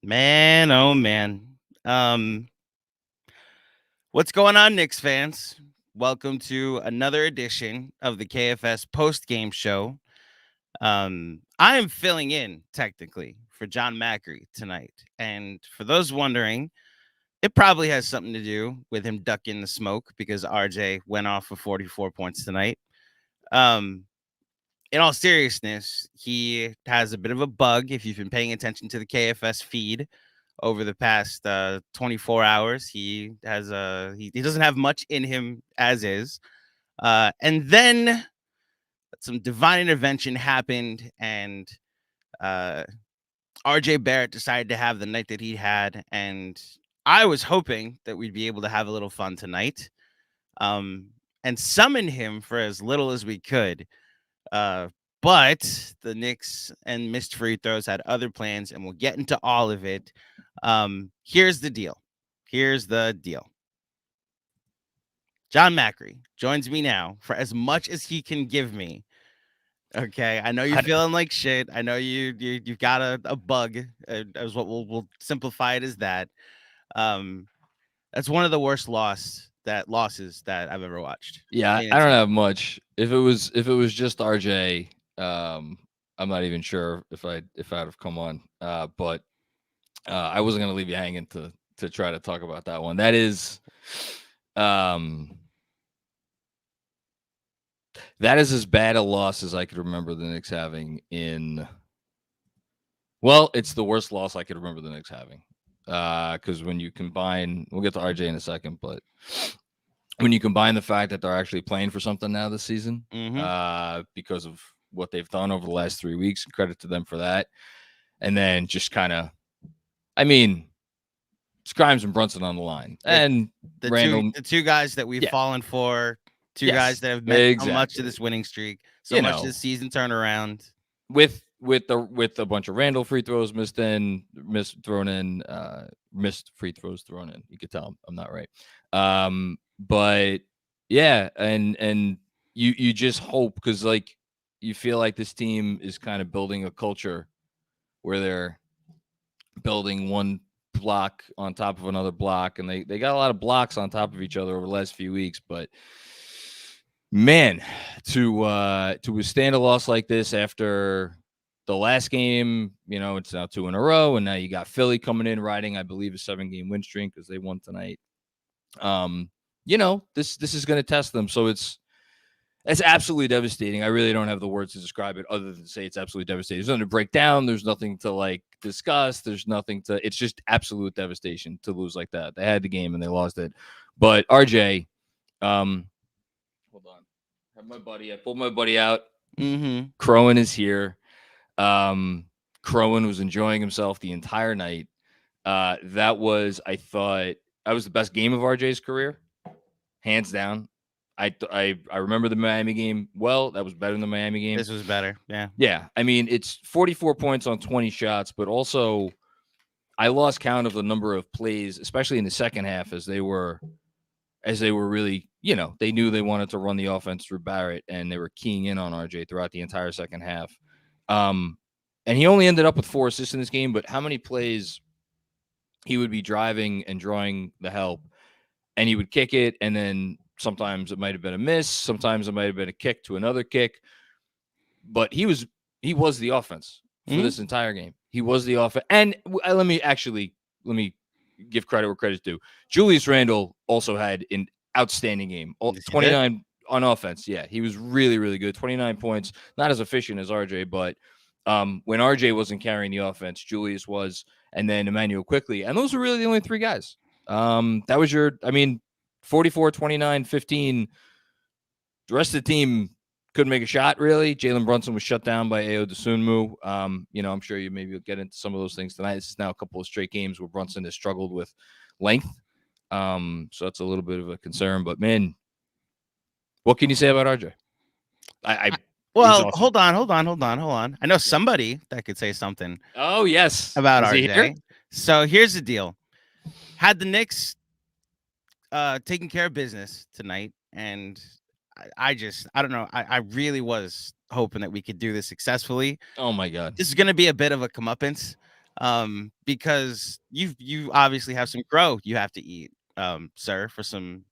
Man, oh man. Um, what's going on, Knicks fans? Welcome to another edition of the KFS post-game show. I am filling in technically for John Macri tonight. And for those wondering, it probably has something to do with him ducking the smoke because RJ went off for 44 points tonight. Um, in all seriousness, he has a bit of a bug if you've been paying attention to the KFS feed over the past 24 hours. He doesn't have much in him as is. And then some divine intervention happened, and uh, RJ Barrett decided to have the night that he had. And I was hoping that we'd be able to have a little fun tonight, um, and summon him for as little as we could. Uh, but the Knicks and missed free throws had other plans, and we'll get into all of it. Here's the deal. Here's the deal. John Macri joins me now for as much as he can give me. Okay, I know you're feeling like shit. I know you've got a bug. As what we'll simplify it as that. Um, that's one of the worst losses that I've ever watched. Yeah, I don't have much. If it was just RJ, I'm not even sure if I'd have come on. But I wasn't gonna leave you hanging to try to talk about that one. That is as bad a loss as I could remember the Knicks having in. Well, it's the worst loss I could remember the Knicks having. Because when you combine, we'll get to RJ in a second, but when you combine the fact that they're actually playing for something now this season, because of what they've done over the last 3 weeks, credit to them for that. And then just kind of, I mean, Grimes and Brunson on the line, and the Randle, two guys that we've fallen for, guys that have meant so much to this winning streak, so much to this season turnaround. With a bunch of Randle free throws missed free throws thrown in. You could tell I'm not right. But yeah, and you just hope, because like you feel like this team is kind of building a culture where they're building one block on top of another block, and they got a lot of blocks on top of each other over the last few weeks. But man, to withstand a loss like this after the last game, it's now 2 in a row, and now you got Philly coming in riding, I believe, a 7-game win streak because they won tonight. This is going to test them, so it's absolutely devastating. I really don't have the words to describe it other than say it's absolutely devastating. There's nothing to break down. There's nothing to like discuss. There's nothing to. It's just absolute devastation to lose like that. They had the game and they lost it. But RJ, hold on, I pulled my buddy out. Crowan is here. Crowan was enjoying himself the entire night. That was, I thought, that was the best game of RJ's career, hands down. I remember the Miami game well. That was better than the Miami game. This was better. Yeah. Yeah. I mean, it's 44 points on 20 shots, but also I lost count of the number of plays, especially in the second half, as they were really, they knew they wanted to run the offense through Barrett, and they were keying in on RJ throughout the entire second half. And he only ended up with 4 assists in this game, but how many plays he would be driving and drawing the help, and he would kick it, and then sometimes it might have been a miss, sometimes it might have been a kick to another kick, but he was the offense for this entire game. He was the offense. And let me give credit where credit's due. Julius Randle also had an outstanding game. 29 on offense. Yeah, he was really, really good. 29 points. Not as efficient as RJ, but when RJ wasn't carrying the offense, Julius was, and then Emmanuel quickly. And those were really the only 3 guys. That was 44, 29, 15. The rest of the team couldn't make a shot, really. Jalen Brunson was shut down by Ayo Dosunmu. I'm sure you maybe will get into some of those things tonight. This is now a couple of straight games where Brunson has struggled with length. So that's a little bit of a concern. But, man, what can you say about RJ? Well, awesome. Hold on. I know somebody that could say something. Oh, yes. About RJ. So here's the deal. Had the Knicks taking care of business tonight, and I don't know. I really was hoping that we could do this successfully. Oh, my God. This is going to be a bit of a comeuppance. because you obviously have some growth you have to eat, sir, for some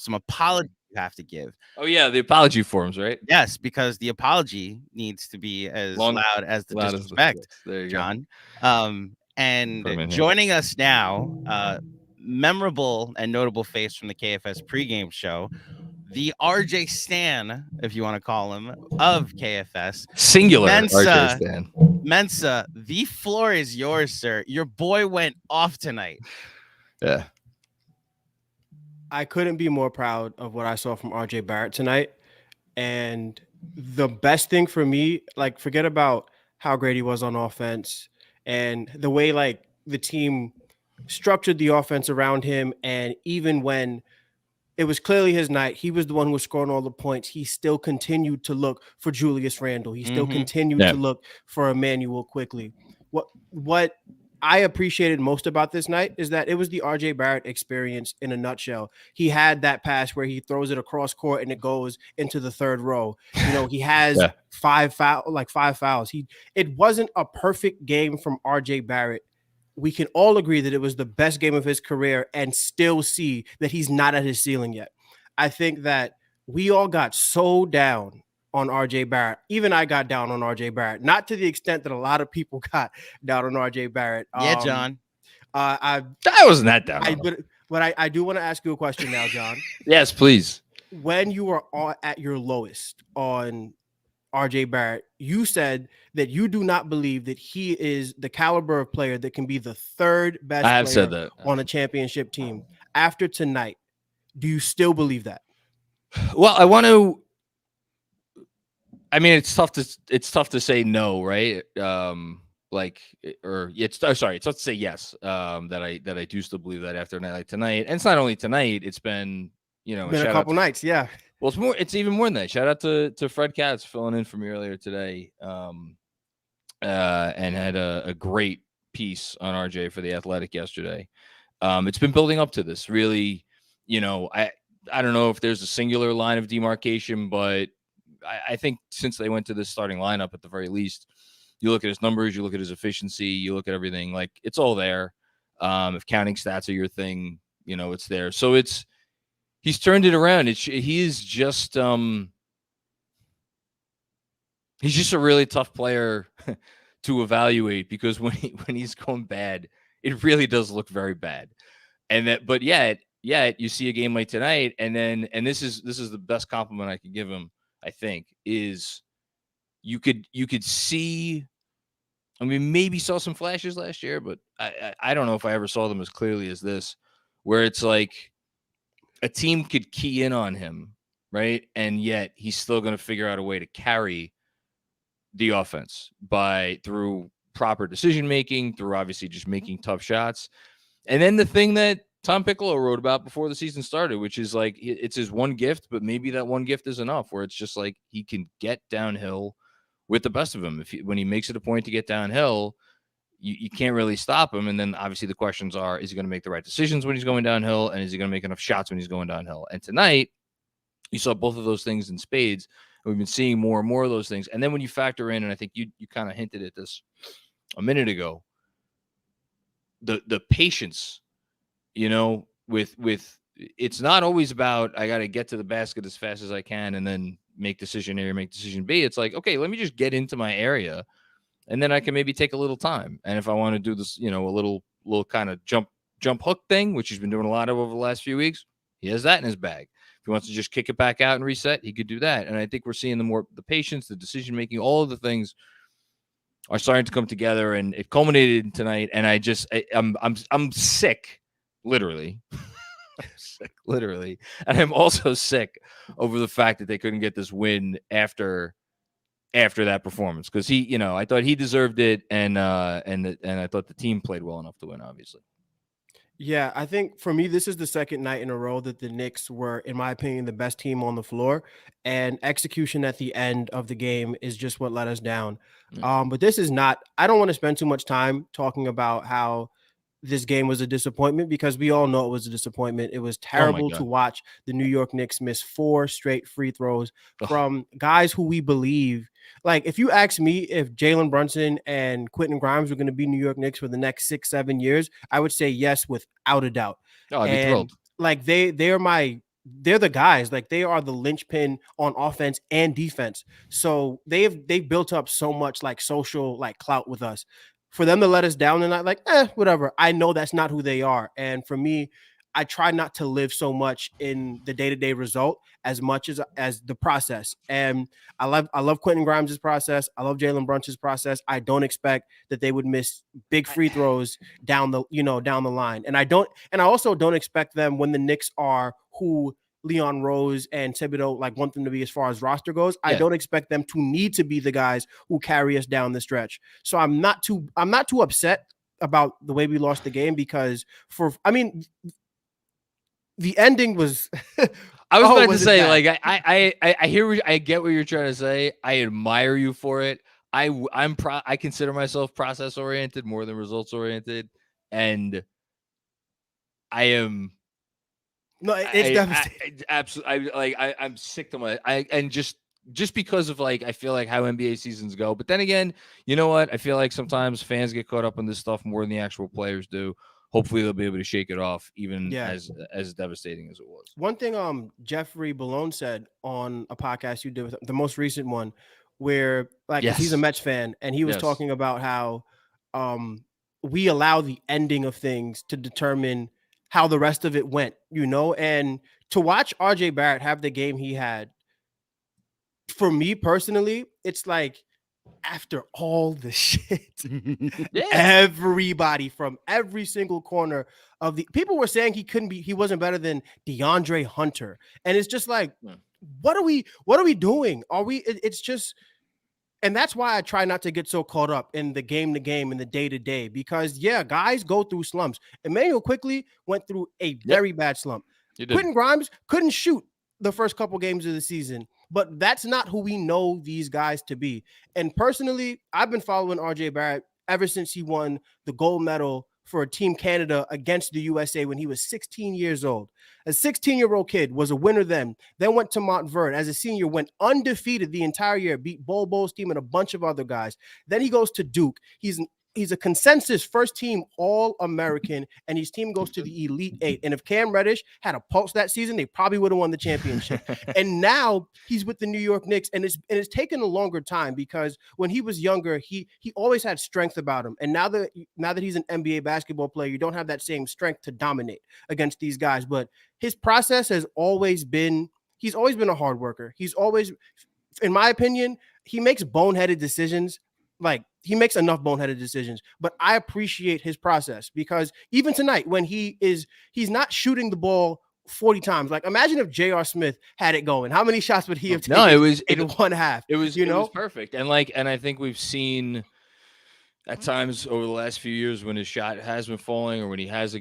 apology you have to give. Oh yeah, the apology forms, right? Yes, because the apology needs to be as Long, loud as the loud as the disrespect, yes, there you go. John. Put 'em And in here. joining us now, memorable and notable face from the KFS pregame show, the RJ Stan, if you want to call him, of KFS. Singular RJ Mensa, Stan. Mensa, the floor is yours, sir. Your boy went off tonight. Yeah. I couldn't be more proud of what I saw from RJ Barrett tonight. And the best thing for me, like, forget about how great he was on offense and the way, like, the team structured the offense around him. And even when it was clearly his night, he was the one who was scoring all the points. He still continued to look for Julius Randle. He still continued to look for Emmanuel quickly. What I appreciated most about this night is that it was the RJ Barrett experience in a nutshell. He had that pass where he throws it across court and it goes into the third row. You know, he has five fouls. It wasn't a perfect game from RJ Barrett. We can all agree that it was the best game of his career and still see that he's not at his ceiling yet. I think that we all got so down on RJ Barrett. Even I got down on RJ Barrett, not to the extent that a lot of people got down on RJ Barrett. Yeah, John. I wasn't that down. But I do want to ask you a question now, John. Yes, please. When you were at your lowest on RJ Barrett, you said that you do not believe that he is the caliber of player that can be the third best player on a championship team. After tonight, do you still believe that? Well, it's tough to say no, right? It's tough to say yes. That I do still believe that after a night like tonight, and it's not only tonight. It's been a couple nights, yeah. Well, it's even more than that. Shout out to Fred Katz filling in for me earlier today, and had a great piece on RJ for The Athletic yesterday. It's been building up to this. Really, I don't know if there's a singular line of demarcation, but I think since they went to this starting lineup, at the very least, you look at his numbers, you look at his efficiency, you look at everything, like it's all there. If counting stats are your thing, it's there. So he's turned it around. He's just a really tough player to evaluate, because when he's going bad, it really does look very bad. But yet you see a game like tonight, and this is the best compliment I could give him, I think, is you could see. I mean, maybe saw some flashes last year, but I don't know if I ever saw them as clearly as this, where it's like a team could key in on him, right? And yet he's still going to figure out a way to carry the offense through proper decision making, through obviously just making tough shots. And then the thing that Tom Piccolo wrote about before the season started, which is like, it's his one gift, but maybe that one gift is enough, where it's just like he can get downhill with the best of them. When he makes it a point to get downhill, you can't really stop him. And then obviously the questions are, is he going to make the right decisions when he's going downhill? And is he going to make enough shots when he's going downhill? And tonight you saw both of those things in spades. And we've been seeing more and more of those things. And then when you factor in, and I think you kind of hinted at this a minute ago, the patience, with it's not always about, I got to get to the basket as fast as I can and then make decision A or make decision B. It's like, okay, let me just get into my area, and then I can maybe take a little time. And if I want to do this, a little kind of jump hook thing, which he's been doing a lot of over the last few weeks, he has that in his bag. If he wants to just kick it back out and reset, he could do that. And I think we're seeing the patience, the decision making, all of the things are starting to come together, and it culminated tonight. And I'm sick, literally. I'm sick, literally, and I'm also sick over the fact that they couldn't get this win after that performance, because I thought he deserved it, and I thought the team played well enough to win, obviously. Yeah, I think for me, this is the second night in a row that the Knicks were, in my opinion, the best team on the floor, and execution at the end of the game is just what let us down. But this is not, I don't want to spend too much time talking about how this game was a disappointment, because we all know it was a disappointment. It was terrible to watch the New York Knicks miss 4 straight free throws from guys who we believe like if you ask me if Jalen Brunson and Quentin Grimes were going to be New York Knicks for the next 6-7 years, I would say yes without a doubt. Oh, I'd be And thrilled. like they're the guys, like they are the linchpin on offense and defense. So they've built up so much like social like clout with us. For them to let us down tonight, like whatever. I know that's not who they are. And for me, I try not to live so much in the day-to-day result as much as the process. And I love Quentin Grimes' process. I love Jalen Brunson's process. I don't expect that they would miss big free throws down the line. And I also don't expect them when the Knicks are who Leon Rose and Thibodeau like want them to be as far as roster goes. I don't expect them to need to be the guys who carry us down the stretch. So I'm not too upset about the way we lost the game because the ending was. I was about to say, bad. like, I get what you're trying to say. I admire you for it. I consider myself process oriented more than results oriented, and I am. No, it's devastating. Absolutely. I'm sick to my. And just because of like I feel like how NBA seasons go. But then again, you know what? I feel like sometimes fans get caught up in this stuff more than the actual players do. Hopefully they'll be able to shake it off, even as devastating as it was. One thing Jeffrey Ballone said on a podcast you did with the most recent one, where like he's a Mets fan, and he was talking about how we allow the ending of things to determine how the rest of it went, and to watch RJ Barrett have the game he had, for me personally, it's like after all the shit, everybody from every single corner of the people were saying he wasn't better than DeAndre Hunter. And it's just like, what are we doing? It's just, and that's why I try not to get so caught up in the game to game and the day to day, because guys go through slumps. Emmanuel quickly went through a very bad slump. Quentin Grimes couldn't shoot the first couple games of the season, but that's not who we know these guys to be. And personally, I've been following RJ Barrett ever since he won the gold medal for Team Canada against the USA when he was 16 years old. A 16-year-old kid was a winner then went to Montverde. As a senior, went undefeated the entire year, beat Bobo's team and a bunch of other guys. Then he goes to Duke. He's a consensus first-team All-American, and his team goes to the Elite Eight. And if Cam Reddish had a pulse that season, they probably would have won the championship. And now he's with the New York Knicks, and it's taken a longer time because when he was younger, he always had strength about him. And now that he's an NBA basketball player, you don't have that same strength to dominate against these guys. But his process has always been – he's always been a hard worker. He's always – in my opinion, he makes boneheaded decisions. Like, he makes enough boneheaded decisions, but I appreciate his process because even tonight when he's not shooting the ball 40 times. Like, imagine if J.R. Smith had it going. How many shots would he have taken in one half? It was perfect. And I think we've seen at times over the last few years when his shot has been falling or when he has a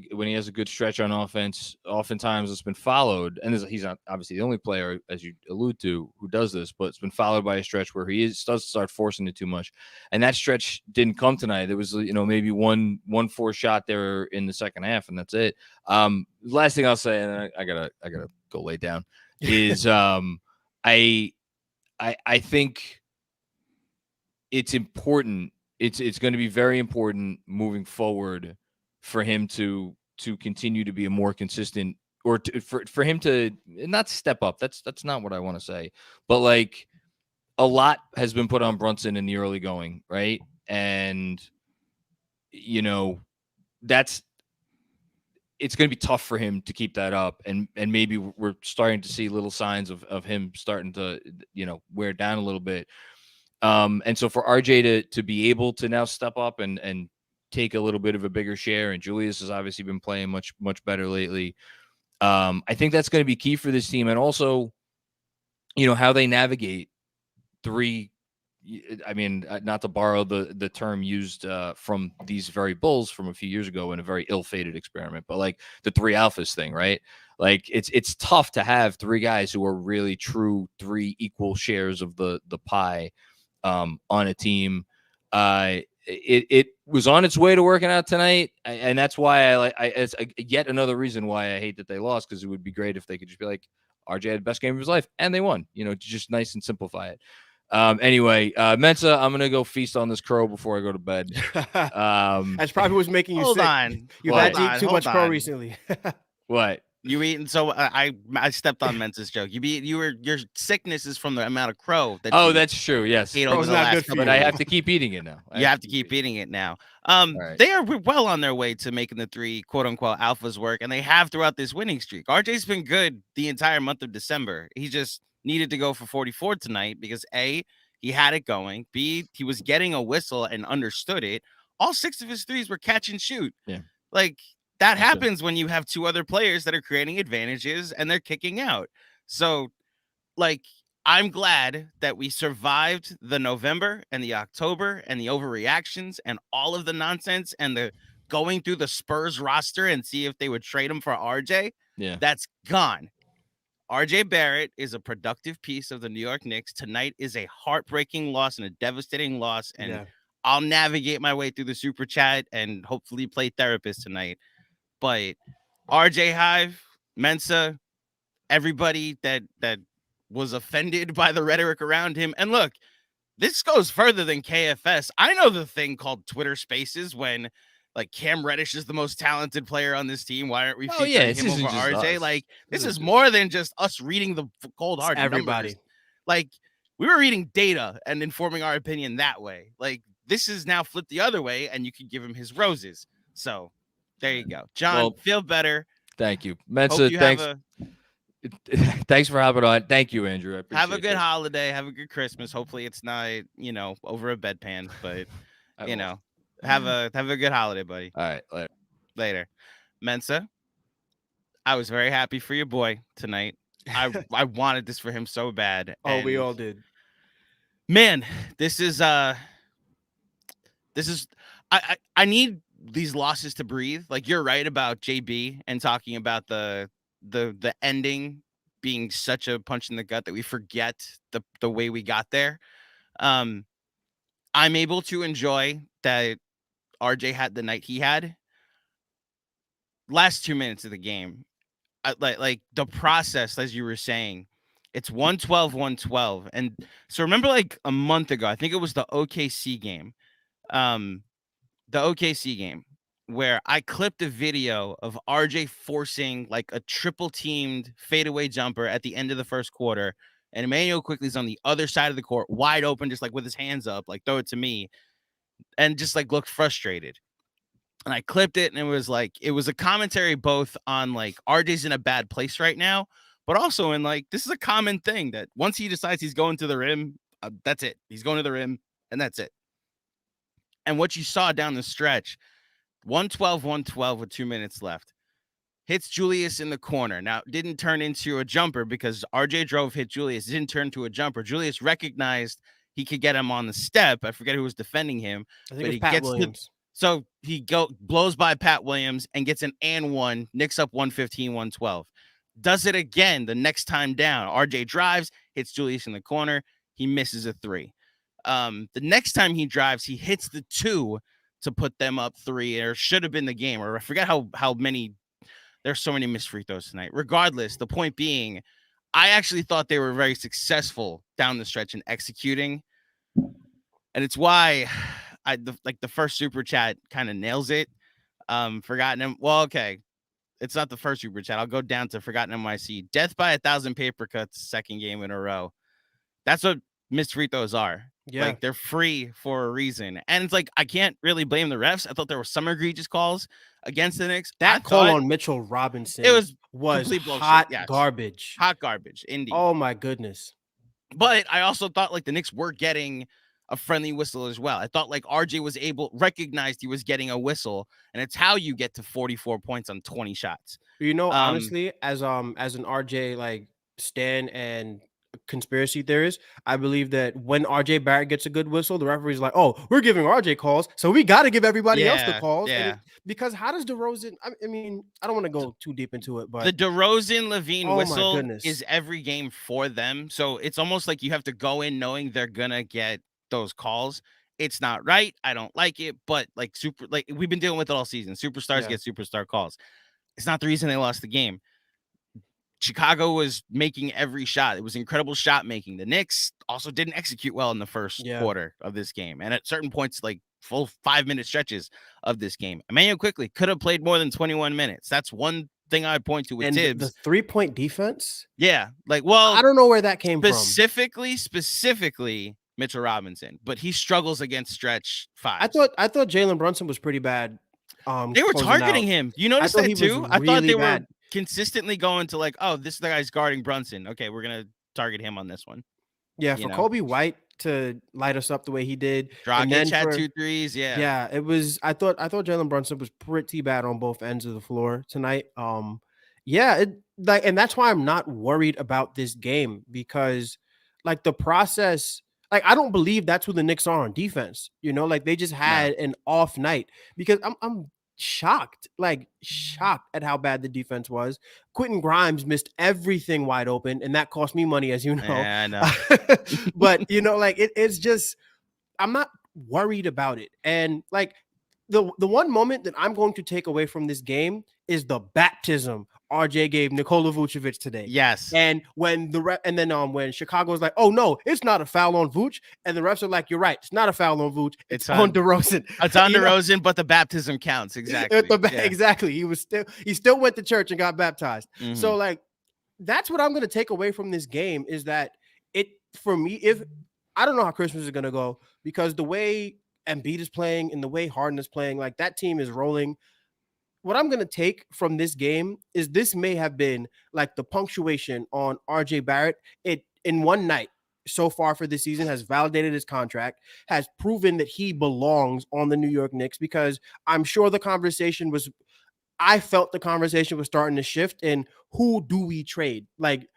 good stretch on offense, oftentimes it's been followed. And he's not obviously the only player, as you allude to, who does this, but it's been followed by a stretch where he does start forcing it too much. And that stretch didn't come tonight. There was, maybe one forced shot there in the second half, and that's it. Last thing I'll say, and I gotta go lay down, is I think it's important. It's going to be very important moving forward for him to continue to be a more consistent, or for him to not step up. That's not what I want to say, but like a lot has been put on Brunson in the early going, right? And it's going to be tough for him to keep that up, and maybe we're starting to see little signs of him starting to wear down a little bit. And so for RJ to be able to now step up and take a little bit of a bigger share, and Julius has obviously been playing much, much better lately. I think that's going to be key for this team. And also, how they navigate three. I mean, not to borrow the term used from these very Bulls from a few years ago in a very ill-fated experiment, but like the three alphas thing, right? Like it's tough to have three guys who are really true three equal shares of the pie. On a team, it was on its way to working out tonight, and that's why it's yet another reason why I hate that they lost, because it would be great if they could just be like, RJ had the best game of his life and they won. Just nice and simplify it. Anyway, Mensa, I'm gonna go feast on this crow before I go to bed. That's probably what's making you Hold sick. on. You've What? had to eat too much crow on. recently. What? You eating? So I stepped on Mensa's joke. Your sickness is from the amount of crow that Oh, you that's true. Yes, ate over Crow's the not last good for couple but I you. have to keep eating it now. You have to keep eating it now. right. They are well on their way to making the 3 quote unquote alphas work, and they have throughout this winning streak. RJ's been good the entire month of December. He just needed to go for 44 tonight because A, he had it going. B, he was getting a whistle and understood it. All 6 of his threes were catch and shoot. Yeah. Like that That's it. happens when you have 2 other players that are creating advantages and they're kicking out. So, like, I'm glad that we survived the November and the October and the overreactions and all of the nonsense and the going through the Spurs roster and see if they would trade him for RJ. Yeah. That's gone. RJ Barrett is a productive piece of the New York Knicks. Tonight is a heartbreaking loss and a devastating loss. And Yeah. I'll navigate my way through the super chat and hopefully play therapist tonight. But RJ Hive, Mensa, everybody that was offended by the rhetoric around him. And look, this goes further than KFS. I know the thing called Twitter Spaces when like Cam Reddish is the most talented player on this team. Why aren't we Oh, yeah, featuring this him isn't over just RJ? us. Like this This is is more than just us reading the cold hard everybody. numbers. Like we were reading data and informing our opinion that way. Like this is now flipped the other way, and you could give him his roses. So there you go, John. Well, feel better. Thank you, Hope Mensa. you Thanks. have Thanks for hopping on. Thank you, Andrew. I appreciate have a good that. holiday. Have a good Christmas. Hopefully it's not, over a bedpan, but I you will. know, have a good holiday, buddy. All right. Later. Later. Mensa, I was very happy for your boy tonight. I wanted this for him so bad. Oh, we and all did. Man, this is I need these losses to breathe. Like you're right about JB and talking about the ending being such a punch in the gut that we forget the way we got there. I'm able to enjoy that RJ had the night he had. Last 2 minutes of the game, like the process, as you were saying, it's 112. And so remember like a month ago, I think it was the OKC game. The OKC game where I clipped a video of RJ forcing like a triple teamed fadeaway jumper at the end of the first quarter. And Emmanuel Quickly's on the other side of the court, wide open, just like with his hands up, like throw it to me, and just like looked frustrated. And I clipped it, and it was a commentary both on like RJ's in a bad place right now, but also in like this is a common thing that once he decides he's going to the rim, that's it. He's going to the rim, and that's it. And what you saw down the stretch, 112 with 2 minutes left. Hits Julius in the corner. Now, didn't turn into a jumper because RJ drove, hit Julius. It didn't turn to a jumper. Julius recognized he could get him on the step. I forget who was defending him. I think it was Pat Williams. So he blows by Pat Williams and gets an and one. Knicks up 115-112. Does it again the next time down. RJ drives, hits Julius in the corner. He misses a 3. The next time he drives, he hits the 2 to put them up 3, or should have been the game, or I forget how many. There's so many missed free throws tonight. Regardless, the point being, I actually thought they were very successful down the stretch in executing, and it's why the first super chat kind of nails it. Forgotten him. Well, okay, it's not the first super chat. I'll go down to Forgotten NYC. Death by 1,000 paper cuts, second game in a row. That's what missed free throws are. Yeah. Like they're free for a reason. And it's like I can't really blame the refs. I thought there were some egregious calls against the Knicks. That call on Mitchell Robinson it was complete hot bullshit. Garbage. Hot garbage, indeed. Oh my goodness. But I also thought like the Knicks were getting a friendly whistle as well. I thought like RJ was recognized he was getting a whistle, and it's how you get to 44 points on 20 shots. Honestly, as an RJ like stan and conspiracy theorist, I believe that when RJ Barrett gets a good whistle, the referee's like, "Oh, we're giving RJ calls, so we got to give everybody else the calls." Yeah. Because how does DeRozan? I mean, I don't want to go too deep into it, but the DeRozan Levine Oh my whistle goodness. is every game for them, so it's almost like you have to go in knowing they're gonna get those calls. It's not right. I don't like it, but like we've been dealing with it all season. Superstars Yeah. get superstar calls. It's not the reason they lost the game. Chicago was making every shot. It was incredible shot making. The Knicks also didn't execute well in the first quarter of this game. And at certain points, like full 5-minute stretches of this game, Immanuel Quickley could have played more than 21 minutes. That's one thing I point to with and Tibbs. The 3-point defense? Yeah. Like, well, I don't know where that came specifically Mitchell Robinson, but he struggles against stretch fives. I thought Jalen Brunson was pretty bad. They were targeting him. You noticed that too? I thought they were consistently going to like, oh, this guy's guarding Brunson. Okay, we're going to target him on this one. Yeah, for Kobe White to light us up the way he did. Dragic had 2 threes. Yeah. Yeah, it was I thought Jalen Brunson was pretty bad on both ends of the floor tonight. Yeah, and that's why I'm not worried about this game, because like the process, like I don't believe that's who the Knicks are on defense. Like they just had an off night, because I'm shocked at how bad the defense was. Quentin Grimes missed everything wide open, and that cost me money, as you know. Yeah, I know. But like it's just, I'm not worried about it. And like the one moment that I'm going to take away from this game is the baptism RJ gave Nikola Vucevic today. Yes. And when when Chicago was like, oh no, it's not a foul on Vuce, and the refs are like, you're right, it's not a foul on Vuce, it's on DeRozan. It's on DeRozan, but the baptism counts. Exactly. Exactly. He still went to church and got baptized. Mm-hmm. So like that's what I'm going to take away from this game, is that for me, if I don't know how Christmas is going to go, because the way Embiid is playing and the way Harden is playing, like that team is rolling. What I'm going to take from this game is this may have been like the punctuation on RJ Barrett. It in one night so far for this season has validated his contract, has proven that he belongs on the New York Knicks, because I'm sure I felt the conversation was starting to shift in who do we trade? Like,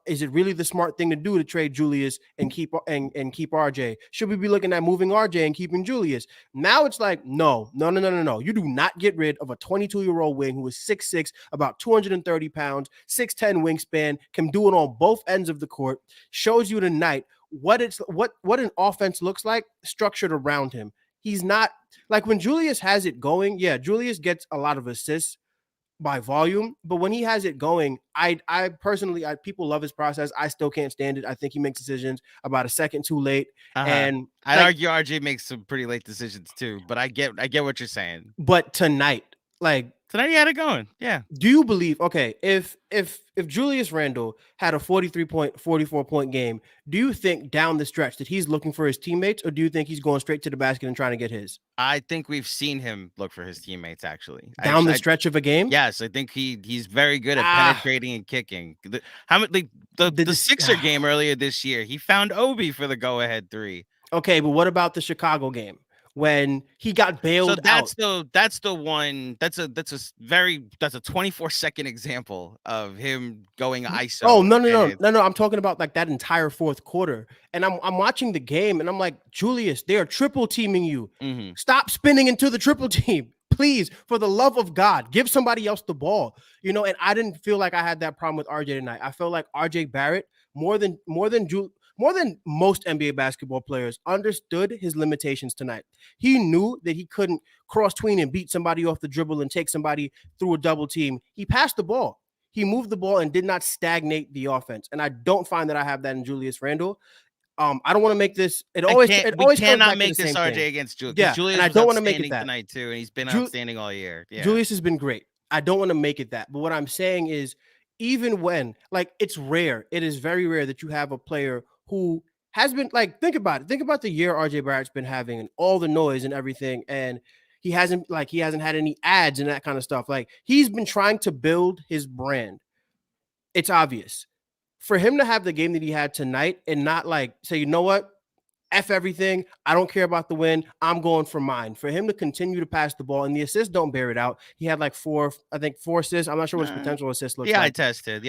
is it really the smart thing to do to trade Julius and keep RJ? Should we be looking at moving RJ and keeping Julius? Now it's like, no. You do not get rid of a 22-year-old wing who is 6'6", about 230 pounds, 6'10" wingspan, can do it on both ends of the court, shows you tonight what an offense looks like structured around him. He's not like, when Julius has it going, Julius gets a lot of assists by volume, but when he has it going, I personally, people love his process. I still can't stand it. I think he makes decisions about a second too late. And I'd argue RJ makes some pretty late decisions too, but I get what you're saying. But tonight he had it going. Yeah. Do you believe, okay, if Julius Randle had a 44-point game, do you think down the stretch that he's looking for his teammates, or do you think he's going straight to the basket and trying to get his? I think we've seen him look for his teammates, actually. Down the stretch of a game? Yes, I think he's very good at penetrating and kicking. The Sixer game earlier this year, he found Obi for the go-ahead 3. Okay, but what about the Chicago game when he got bailed out? That's a 24-second example of him going ISO. Oh, no. I'm talking about like that entire fourth quarter. And I'm watching the game and I'm like, Julius, they are triple teaming you. Mm-hmm. Stop spinning into the triple team. Please, for the love of God, give somebody else the ball. And I didn't feel like I had that problem with RJ tonight. I felt like RJ Barrett, more than most NBA basketball players, understood his limitations tonight. He knew that he couldn't cross tween and beat somebody off the dribble and take somebody through a double team. He passed the ball. He moved the ball and did not stagnate the offense. And I don't find that I have that in Julius Randle. I don't want to make this. We cannot make this RJ thing against Julius. Yeah, Julius and I don't want to make it that tonight too, and he's been outstanding all year. Yeah. Julius has been great. I don't want to make it that. But what I'm saying is, even when, like, it's rare, it is very rare that you have a player who has been, like, think about it. Think about the year RJ Barrett's been having and all the noise and everything. And he hasn't had any ads and that kind of stuff. Like, he's been trying to build his brand. It's obvious. For him to have the game that he had tonight and not like say, you know what? F everything. I don't care about the win. I'm going for mine. For him to continue to pass the ball, and the assists don't bear it out. He had like four assists. I'm not sure what his potential assists looks like. I tested.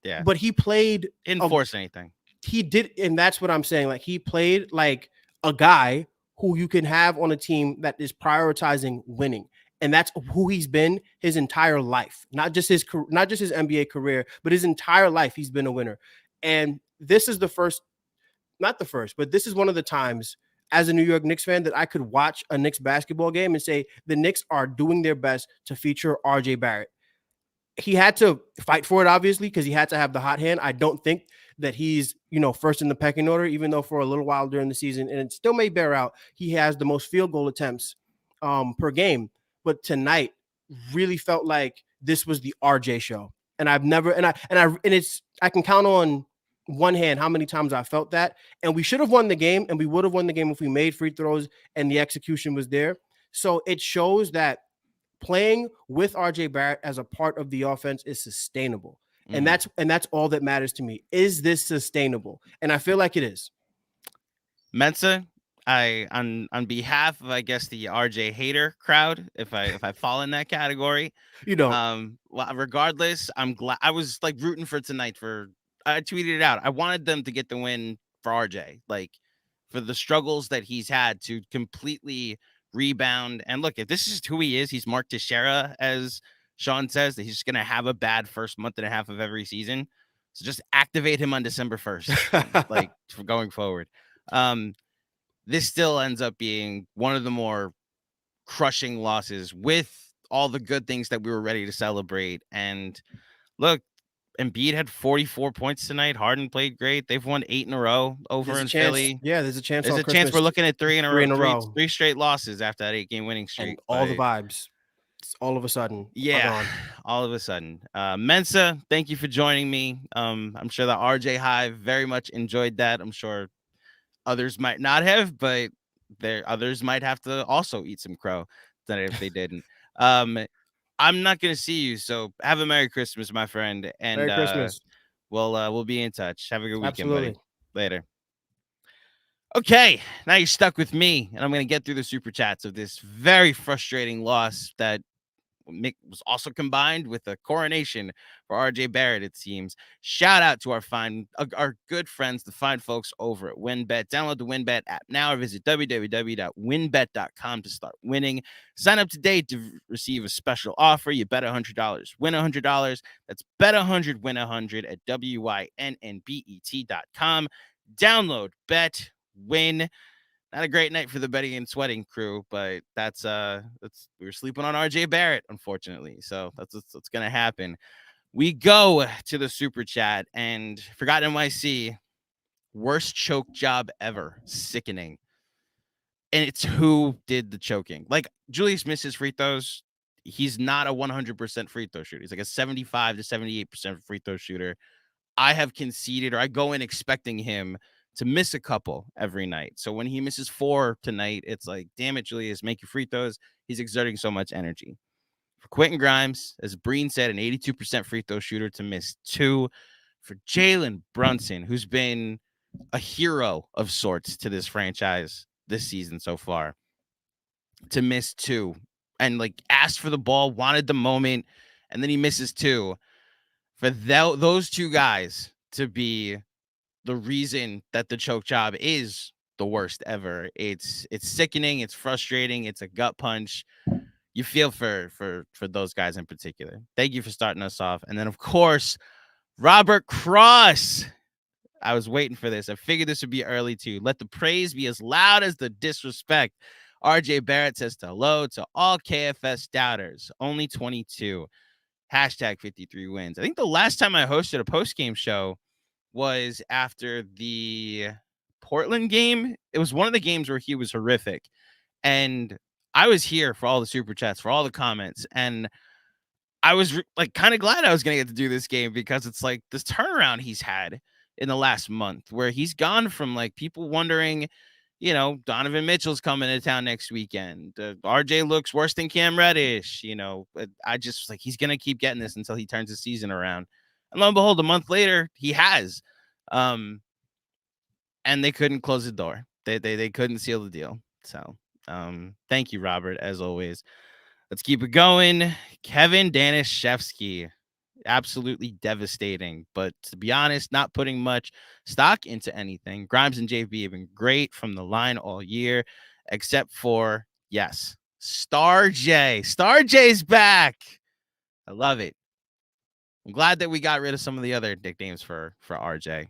Yeah. But he played. Didn't force anything. He did. And that's what I'm saying. Like, he played like a guy who you can have on a team that is prioritizing winning. And that's who he's been his entire life, not just his NBA career, but his entire life. He's been a winner. And this is not the first, but this is one of the times as a New York Knicks fan that I could watch a Knicks basketball game and say the Knicks are doing their best to feature RJ Barrett. he had to fight for it, obviously, because he had to have the hot hand. I don't think that he's, first in the pecking order, even though for a little while during the season, and it still may bear out, he has the most field goal attempts per game. But tonight really felt like this was the RJ show. And I've never, and I can count on one hand how many times I felt that. And we should have won the game, and we would have won the game if we made free throws and the execution was there. So it shows that playing with RJ Barrett as a part of the offense is sustainable. And that's all that matters to me. Is this sustainable? And I feel like it is. Mensa, on behalf of, I guess, the RJ hater crowd, if I fall in that category, You don't. well, regardless, I'm glad. I was like rooting for tonight. I tweeted it out. I wanted them to get the win for RJ, like for the struggles that he's had to completely rebound. And look, if this is who he is, he's Mark Teixeira, as Sean says, that he's just gonna have a bad first month and a half of every season. So just activate him on December 1st, like for going forward. This still ends up being one of the more crushing losses with all the good things that we were ready to celebrate. And look, Embiid had 44 points tonight. Harden played great. They've won 8 in a row over in Philly. Yeah, there's a chance. There's a chance we're looking at 3 in a row. Three straight losses after that 8-game winning streak. And all the vibes. All of a sudden. Yeah, all of a sudden. Mensa, thank you for joining me. I'm sure the RJ Hive very much enjoyed that. I'm sure others might not have, but others might have to also eat some crow tonight if they didn't. I'm not gonna see you, so have a Merry Christmas, my friend. And Merry Christmas. We'll be in touch. Have a good weekend, Absolutely. buddy. Later. Okay, now you're stuck with me, and I'm gonna get through the super chats of this very frustrating loss that was also combined with a coronation for RJ Barrett, it seems. Shout out to our good friends, the fine folks over at WynnBet. Download the WynnBet app now or visit www.wynnbet.com to start winning. Sign up today to receive a special offer. You bet $100, win $100. That's bet 100, win 100 at wynnbet.com. Download, bet, win. Not a great night for the betting and sweating crew, but that's we were sleeping on RJ Barrett, unfortunately. So that's what's gonna happen. We go to the super chat, and Forgotten NYC, worst choke job ever. Sickening. And it's who did the choking. Like, Julius misses free throws. He's not a 100% free throw shooter. He's like a 75 to 78% free throw shooter. I have conceded, or I go in expecting him to miss a couple every night. So when he misses 4 tonight, it's like, damn it, Julius, make your free throws. He's exerting so much energy. For Quentin Grimes, as Breen said, an 82% free throw shooter to miss 2. For Jalen Brunson, who's been a hero of sorts to this franchise this season so far, to miss 2. And like asked for the ball, wanted the moment, and then he misses 2. For those two guys to be the reason that the choke job is the worst ever. It's sickening. It's frustrating. It's a gut punch. You feel for those guys in particular. Thank you for starting us off. And then, of course, Robert Cross. I was waiting for this. I figured this would be early too. Let the praise be as loud as the disrespect. RJ Barrett says hello to all KFS doubters. Only 22. Hashtag 53 wins. I think the last time I hosted a post-game show was after the Portland game. It was one of the games where he was horrific. And I was here for all the super chats, for all the comments. And I was like kind of glad I was going to get to do this game, because it's like this turnaround he's had in the last month where he's gone from like people wondering, Donovan Mitchell's coming to town next weekend. RJ looks worse than Cam Reddish. I just was like, he's going to keep getting this until he turns the season around. And lo and behold, a month later, he has. And they couldn't close the door. They couldn't seal the deal. So thank you, Robert, as always. Let's keep it going. Kevin Danishevsky, absolutely devastating. But to be honest, not putting much stock into anything. Grimes and JB have been great from the line all year, except for, yes, Star J. Star J's back. I love it. I'm glad that we got rid of some of the other nicknames for RJ.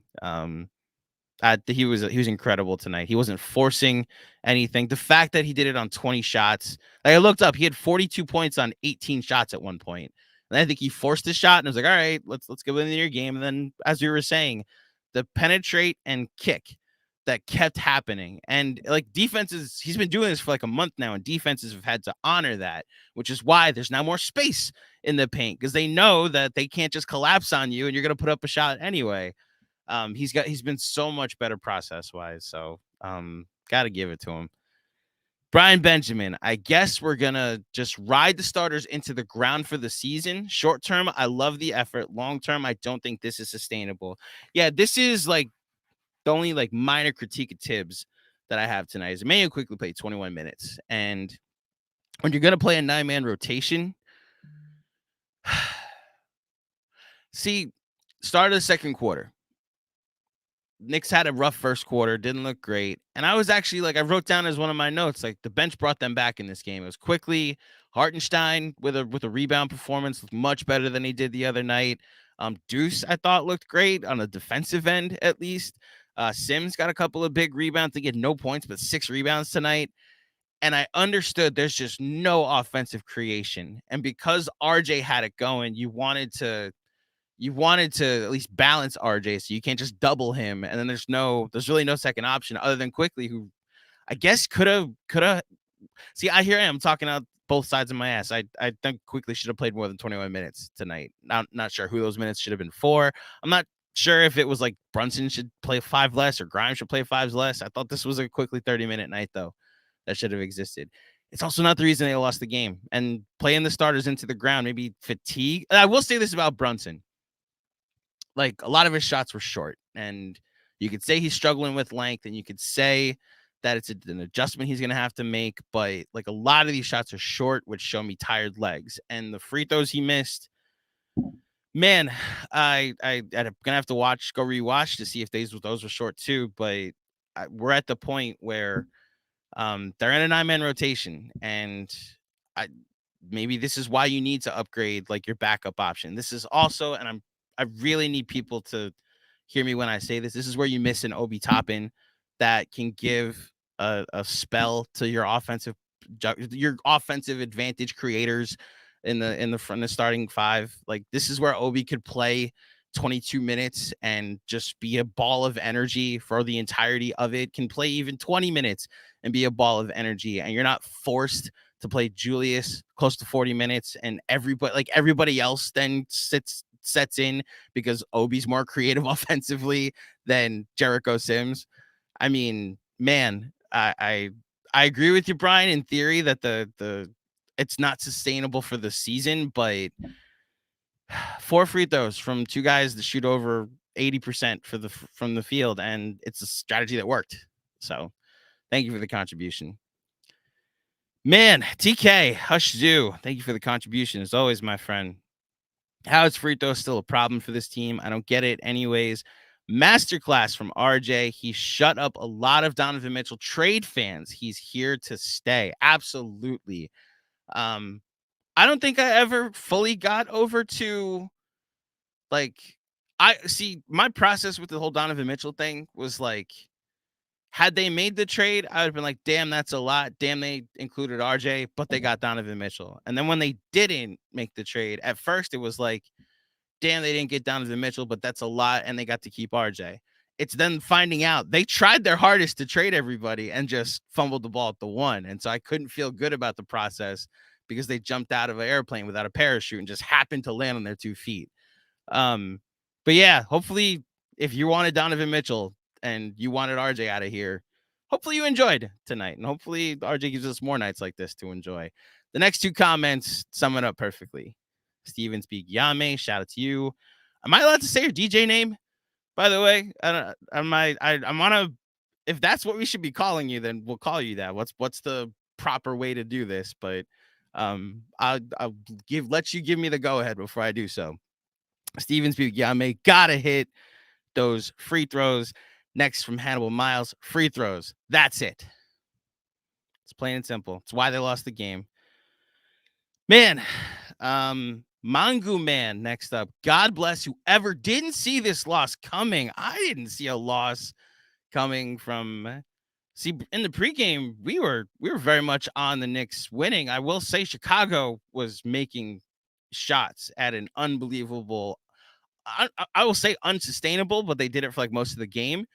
He was incredible tonight. He wasn't forcing anything. The fact that he did it on 20 shots. Like, I looked up, he had 42 points on 18 shots at one point. And I think he forced his shot and was like, all right, let's get within your game. And then, as we were saying, the penetrate and kick that kept happening. And like defenses, he's been doing this for like a month now, and defenses have had to honor that, which is why there's now more space in the paint, because they know that they can't just collapse on you and you're going to put up a shot anyway. He's been so much better process wise. So got to give it to him. Brian Benjamin, I guess we're going to just ride the starters into the ground for the season. Short term, I love the effort. Long term, I don't think this is sustainable. Yeah, this is like the only like minor critique of Tibbs that I have tonight is Emmanuel quickly played 21 minutes. And when you're going to play a 9-man rotation, see, start of the second quarter, Knicks had a rough first quarter, didn't look great. And I was actually like, I wrote down as one of my notes, like the bench brought them back in this game. It was quickly Hartenstein with a rebound performance, looked much better than he did the other night. Deuce, I thought, looked great on a defensive end, at least. Sims got a couple of big rebounds. They get no points, but 6 rebounds tonight. And I understood there's just no offensive creation. And because RJ had it going, you wanted to at least balance RJ, so you can't just double him. And then there's really no second option other than Quickly, who I guess could have. See, I am talking out both sides of my ass. I think Quickly should have played more than 21 minutes tonight. Not sure who those minutes should have been for. I'm not sure if it was like Brunson should play 5 less or Grimes should play 5 less. I thought this was a Quickly 30-minute night, though, that should have existed. It's also not the reason they lost the game. And playing the starters into the ground, maybe fatigue. I will say this about Brunson. Like, a lot of his shots were short, and you could say he's struggling with length, and you could say that it's an adjustment he's going to have to make. But like, a lot of these shots are short, which show me tired legs. And the free throws he missed, man, I'm going to have to go rewatch to see if those were short too. But we're at the point where they're in a 9-man rotation, and maybe this is why you need to upgrade like your backup option. This is also, and I really need people to hear me when I say this. This is where you miss an Obi Toppin that can give a spell to your offensive advantage creators in the front, the starting 5. Like, this is where Obi could play 22 minutes and just be a ball of energy for the entirety of it. Can play even 20 minutes and be a ball of energy, and you're not forced to play Julius close to 40 minutes and everybody else then sets in because Obi's more creative offensively than Jericho Sims. I mean, man, I agree with you, Brian, in theory that the it's not sustainable for the season, but 4 free throws from 2 guys that shoot over 80% from the field, and it's a strategy that worked. So thank you for the contribution. Man, TK, Hush Zoo, thank you for the contribution as always, my friend. How is free throw still a problem for this team? I don't get it anyways. Masterclass from RJ. He shut up a lot of Donovan Mitchell trade fans. He's here to stay. Absolutely. I don't think I ever fully got over to, like, my process with the whole Donovan Mitchell thing was like, had they made the trade, I would have been like, damn, that's a lot. Damn, they included RJ, but they got Donovan Mitchell. And then when they didn't make the trade, at first it was like, damn, they didn't get Donovan Mitchell, but that's a lot, and they got to keep RJ. It's then finding out they tried their hardest to trade everybody and just fumbled the ball at the 1. And so I couldn't feel good about the process because they jumped out of an airplane without a parachute and just happened to land on their 2 feet. But yeah, hopefully if you wanted Donovan Mitchell and you wanted RJ out of here, hopefully you enjoyed tonight, and hopefully RJ gives us more nights like this to enjoy. The next 2 comments sum it up perfectly. Steven Speak Yame, shout out to you. Am I allowed to say your DJ name? By the way, I'm on a. If that's what we should be calling you, then we'll call you that. What's the proper way to do this? But I'll let you give me the go ahead before I do so. Steven Speak Yame, gotta hit those free throws. Next from Hannibal Miles, free throws. That's it. It's plain and simple. It's why they lost the game. Man, Mangu Man next up. God bless whoever didn't see this loss coming. I didn't see a loss coming from. See, in the pregame, we were very much on the Knicks winning. I will say Chicago was making shots at an unbelievable, I will say unsustainable, but they did it for like most of the game.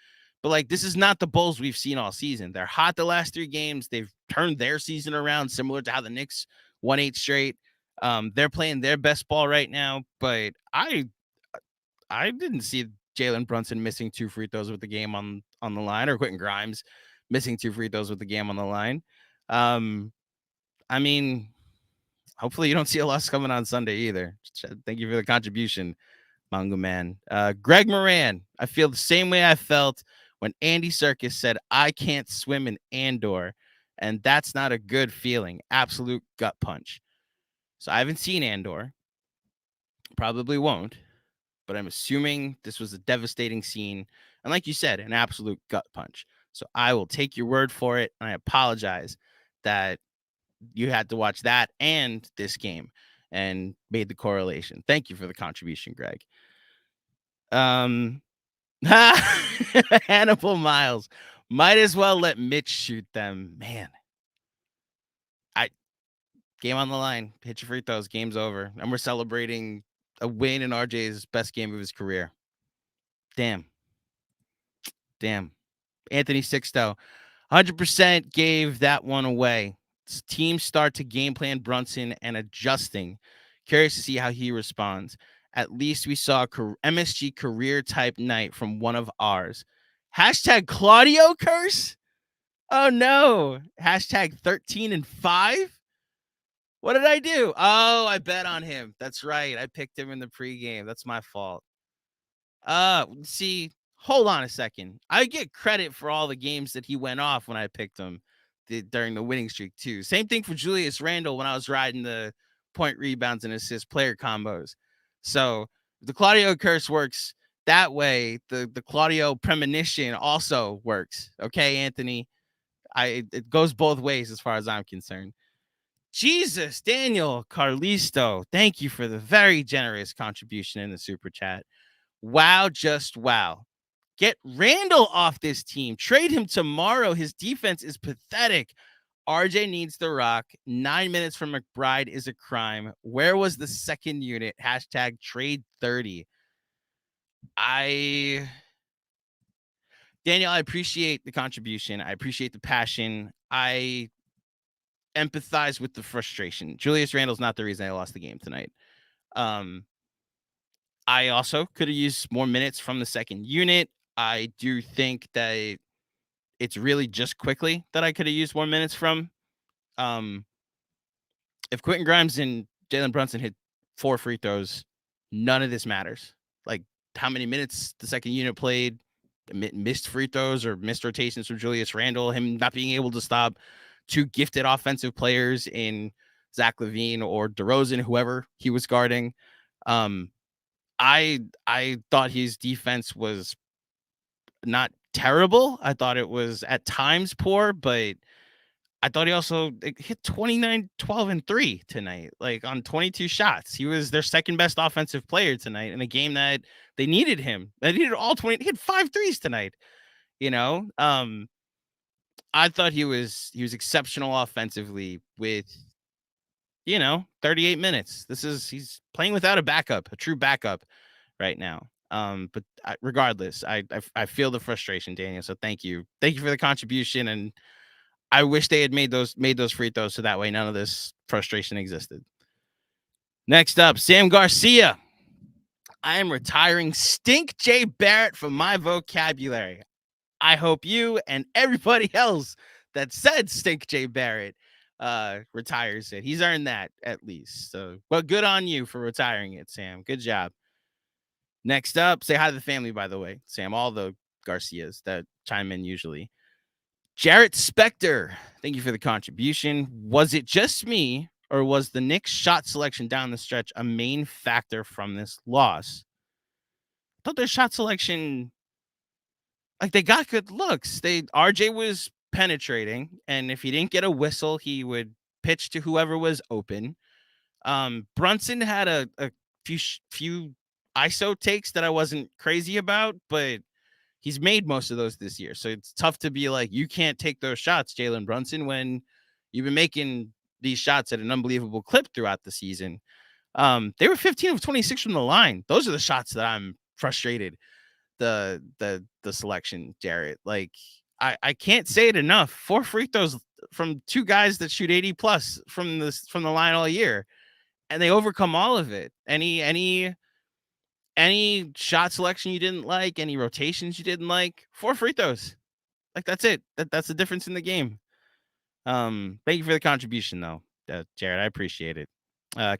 But like, this is not the Bulls we've seen all season. They're hot the last 3 games. They've turned their season around, similar to how the Knicks won 8 straight. They're playing their best ball right now, but I didn't see Jalen Brunson missing 2 free throws with the game on the line, or Quentin Grimes missing 2 free throws with the game on the line. I mean, hopefully you don't see a loss coming on Sunday either. Thank you for the contribution, Manga Man. Greg Moran, I feel the same way I felt when Andy Serkis said, I can't swim in Andor, and that's not a good feeling. Absolute gut punch. So I haven't seen Andor. Probably won't, but I'm assuming this was a devastating scene. And like you said, an absolute gut punch. So I will take your word for it. And I apologize that you had to watch that and this game and made the correlation. Thank you for the contribution, Greg. Hannibal Miles, might as well let Mitch shoot them. Man, game on the line, hit your free throws, game's over. And we're celebrating a win in RJ's best game of his career. Damn. Anthony Sixto, 100% gave that one away. Teams start to game plan Brunson and adjusting. Curious to see how he responds. At least we saw a MSG career type night from one of ours. Hashtag Claudio curse? Oh no. Hashtag 13-5? What did I do? Oh, I bet on him. That's right. I picked him in the pregame. That's my fault. See, hold on a second. I get credit for all the games that he went off when I picked him during the winning streak too. Same thing for Julius Randle when I was riding the point, rebounds, and assist player combos. So the Claudio curse works that way. The Claudio premonition also works. Okay, Anthony. It goes both ways as far as I'm concerned. Jesus, Daniel Carlisto, thank you for the very generous contribution in the super chat. Wow, just wow. Get Randle off this team. Trade him tomorrow. His defense is pathetic. RJ needs the rock. 9 minutes from McBride is a crime. Where was the second unit? Hashtag trade 30. Daniel, I appreciate the contribution. I appreciate the passion. I empathize with the frustration. Julius Randle's not the reason I lost the game tonight. I also could have used more minutes from the second unit. I do think that it's really just quickly that I could have used more minutes from. If Quentin Grimes and Jalen Brunson hit 4 free throws, none of this matters. Like how many minutes the second unit played, missed free throws or missed rotations from Julius Randle, him not being able to stop 2 gifted offensive players in Zach LaVine or DeRozan, whoever he was guarding. I thought his defense was not terrible. I thought it was at times poor, but I thought he also hit 29, 12, and 3 tonight, like on 22 shots. He was their second best offensive player tonight in a game that they needed him. They needed all 20. He had 5 threes tonight. You know, I thought he was exceptional offensively with, 38 minutes. He's playing without a true backup right now. But regardless, I feel the frustration, Daniel. So thank you for the contribution, and I wish they had made those free throws so that way none of this frustration existed. Next up, Sam Garcia. I am retiring Stink J Barrett from my vocabulary. I hope you and everybody else that said Stink J Barrett retires it. He's earned that at least. So, well, good on you for retiring it, Sam. Good job. Next up, say hi to the family, by the way, Sam, all the Garcias that chime in usually. Jarrett Spector, thank you for the contribution. Was it just me, or was the Knicks shot selection down the stretch a main factor from this loss? I thought their shot selection, like, they got good looks. RJ was penetrating, and if he didn't get a whistle, he would pitch to whoever was open. Brunson had a few ISO takes that I wasn't crazy about, but he's made most of those this year. So it's tough to be like, you can't take those shots, Jalen Brunson, when you've been making these shots at an unbelievable clip throughout the season. They were 15 of 26 from the line. Those are the shots that I'm frustrated. The selection, Jarrett. Like I can't say it enough. 4 free throws from 2 guys that shoot 80 plus from the line all year, and they overcome all of it. Any shot selection you didn't like, any rotations you didn't like, 4 free throws. Like that's it. That's the difference in the game. Thank you for the contribution though, Jared. I appreciate it.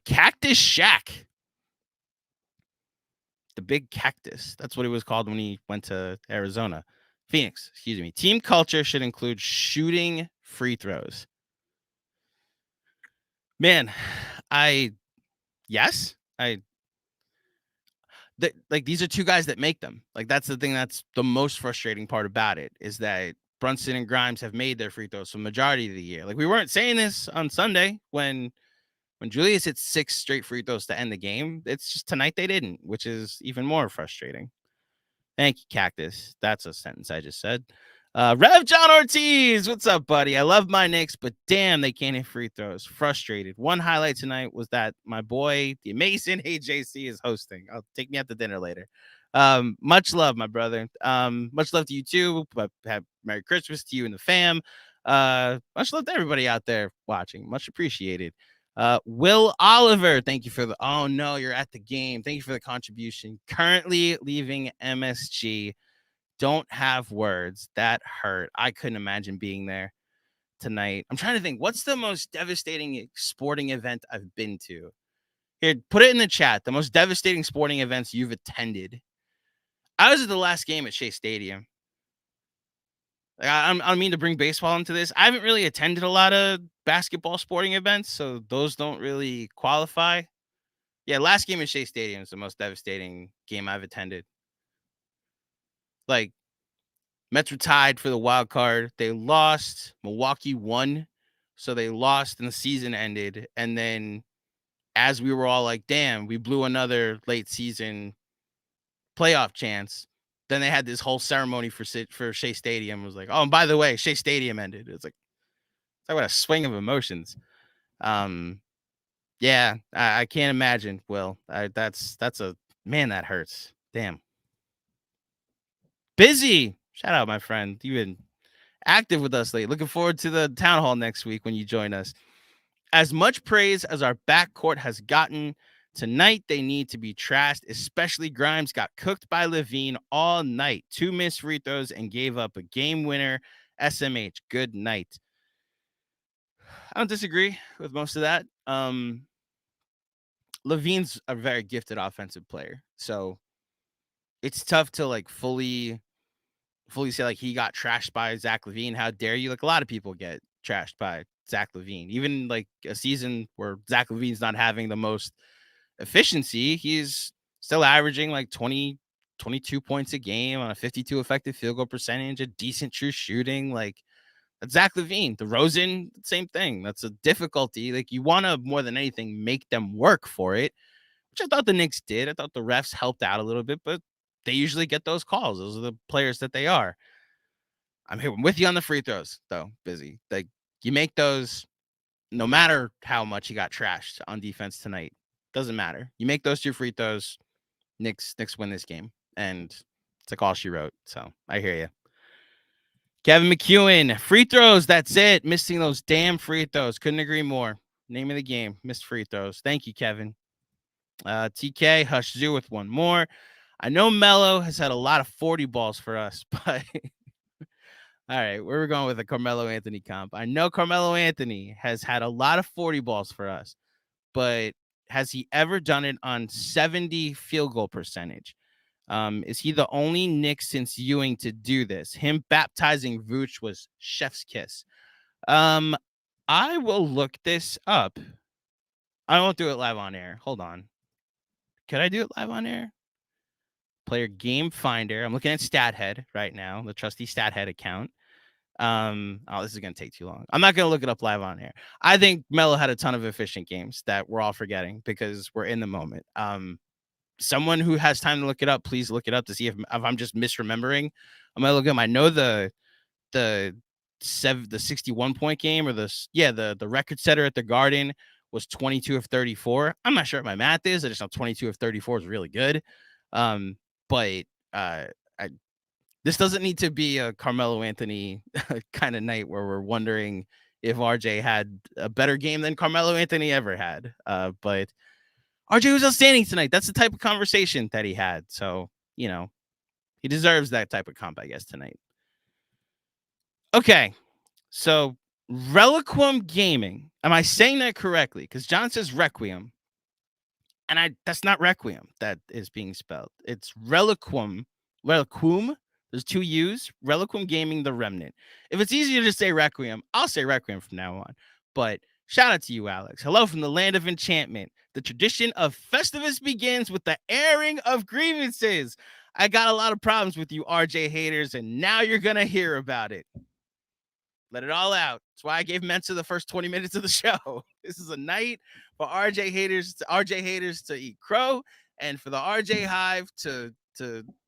Cactus Shack. The big cactus. That's what it was called when he went to Phoenix, excuse me. Team culture should include shooting free throws. Man, these are 2 guys that make them. Like that's the thing that's the most frustrating part about it is that Brunson and Grimes have made their free throws for the majority of the year. Like we weren't saying this on Sunday when Julius hit 6 straight free throws to end the game. It's just tonight they didn't, which is even more frustrating. Thank you, Cactus. That's a sentence I just said. Rev John Ortiz, what's up, buddy? I love my Knicks, but damn, they can't hit free throws. Frustrated. One highlight tonight was that my boy, the amazing AJC, is hosting. I'll take me out to dinner later. Much love, my brother. Much love to you too. Have Merry Christmas to you and the fam. Much love to everybody out there watching. Much appreciated. Will Oliver, thank you for the oh no, you're at the game. Thank you for the contribution. Currently leaving MSG. Don't have words. That hurt. I couldn't imagine being there tonight. I'm trying to think, what's the most devastating sporting event I've been to? Here, put it in the chat. The most devastating sporting events you've attended. I was at the last game at Shea Stadium. I don't mean to bring baseball into this. I haven't really attended a lot of basketball sporting events, so those don't really qualify. Yeah, last game at Shea Stadium is the most devastating game I've attended. Like, Mets were tied for the wild card. They lost. Milwaukee won, so they lost and the season ended. And then as we were all like, damn, we blew another late season playoff chance. Then they had this whole ceremony for Shea Stadium. It was like, oh, and by the way, Shea Stadium ended. It's like, talk about a swing of emotions. Yeah, I can't imagine. Will, that's a man that hurts. Damn. Busy. Shout out, my friend. You've been active with us lately. Looking forward to the town hall next week when you join us. As much praise as our backcourt has gotten, tonight they need to be trashed, especially Grimes got cooked by LaVine all night. 2 missed free throws and gave up a game winner. SMH, good night. I don't disagree with most of that. LaVine's a very gifted offensive player, so it's tough to like fully say like he got trashed by Zach LaVine. How dare you? Like a lot of people get trashed by Zach LaVine. Even like a season where Zach LaVine's not having the most efficiency, he's still averaging like 22 points a game on a 52 effective field goal percentage, a decent true shooting. Like that's Zach LaVine. DeRozan, same thing. That's a difficulty. Like you want to more than anything make them work for it, which I thought the Knicks did. I thought the refs helped out a little bit, but they usually get those calls. Those are the players that they are. I'm here with you on the free throws, though. Busy. Like you make those, no matter how much he got trashed on defense tonight. Doesn't matter. You make those 2 free throws, Knicks win this game, and it's like all she wrote. So I hear you. Kevin McEwen, free throws. That's it. Missing those damn free throws. Couldn't agree more. Name of the game. Missed free throws. Thank you, Kevin. TK Hush Zoo with one more. I know Melo has had a lot of 40 balls for us, but all right, where are we going with the Carmelo Anthony comp? I know Carmelo Anthony has had a lot of 40 balls for us, but has he ever done it on 70 field goal percentage? Is he the only Knick since Ewing to do this? Him baptizing Vooch was chef's kiss. I will look this up. I won't do it live on air. Hold on. Could I do it live on air? Player game finder. I'm looking at StatHead right now, the trusty StatHead account. Oh, this is going to take too long. I'm not going to look it up live on air. I think Melo had a ton of efficient games that we're all forgetting because we're in the moment. Someone who has time to look it up, please look it up to see if I'm just misremembering. I'm going to look at them. I know the 61 point game or the record setter at the Garden was 22 of 34. I'm not sure what my math is. I just know 22 of 34 is really good. But this doesn't need to be a Carmelo Anthony kind of night where we're wondering if RJ had a better game than Carmelo Anthony ever had. But RJ was outstanding tonight. That's the type of conversation that he had. So, he deserves that type of comp, I guess, tonight. Okay. So, Reliquum Gaming. Am I saying that correctly? Because John says Requiem. And that's not Requiem that is being spelled. It's Reliquum. Reliquum. There's 2 U's. Reliquum Gaming, the Remnant. If it's easier to say Requiem, I'll say Requiem from now on. But shout out to you, Alex. Hello from the land of enchantment. The tradition of Festivus begins with the airing of grievances. I got a lot of problems with you RJ haters, and now you're going to hear about it. Let it all out. That's why I gave Mensa the first 20 minutes of the show. This is a night for RJ haters to eat crow, and for the RJ Hive to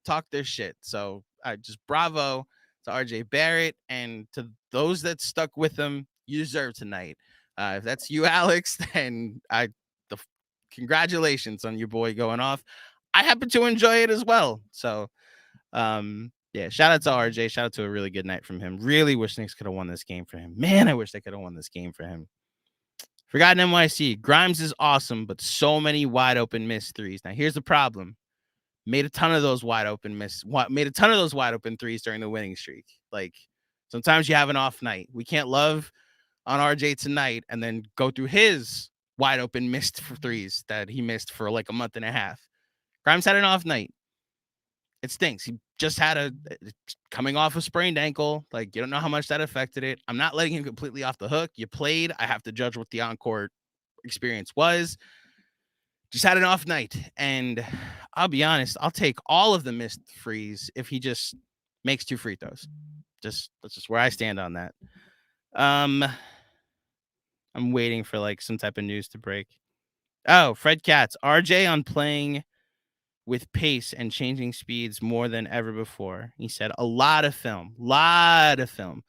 talk their shit. So I just bravo to RJ Barrett, and to those that stuck with him, you deserve tonight. If that's you, Alex, then congratulations on your boy going off. I happen to enjoy it as well. So yeah, shout out to RJ. Shout out to a really good night from him. Really wish Knicks could have won this game for him. Man, I wish they could have won this game for him. Forgotten NYC. Grimes is awesome, but so many wide open missed threes. Now, here's the problem. Made a ton of those wide open threes during the winning streak. Like, sometimes you have an off night. We can't love on RJ tonight and then go through his wide open missed threes that he missed for like a month and a half. Grimes had an off night. It stinks. He just had coming off a sprained ankle. Like, you don't know how much that affected it. I'm not letting him completely off the hook. You played. I have to judge what the on-court experience was. Just had an off night. And I'll be honest, I'll take all of the missed frees if he just makes 2 free throws. That's just where I stand on that. I'm waiting for like some type of news to break. Oh, Fred Katz. RJ on playing with pace and changing speeds more than ever before. He said a lot of film. The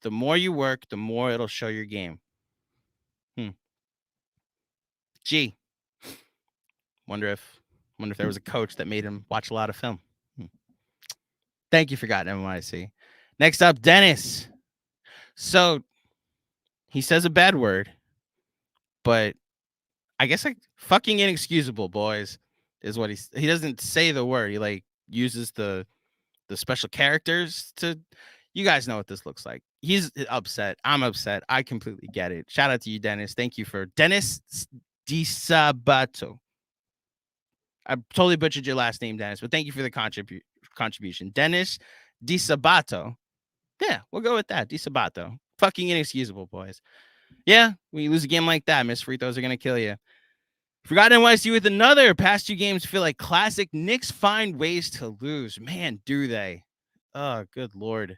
more you work, the more it'll show your game. Gee. Wonder if there was a coach that made him watch a lot of film. Thank you, Forgotten NYC. Next up, Dennis. So he says a bad word, but I guess like fucking inexcusable, boys, is what he doesn't say the word. He like uses the special characters to. You guys know what this looks like. He's upset. I'm upset. I completely get it. Shout out to you, Dennis. Thank you for Dennis DiSabato. I totally butchered your last name, Dennis, but thank you for the contribution. Dennis DiSabato. Yeah, we'll go with that. DiSabato. Fucking inexcusable, boys. Yeah, when you lose a game like that, missed free throws are going to kill you. Forgotten NYC with another. Past 2 games feel like classic. Knicks find ways to lose. Man, do they? Oh, good Lord.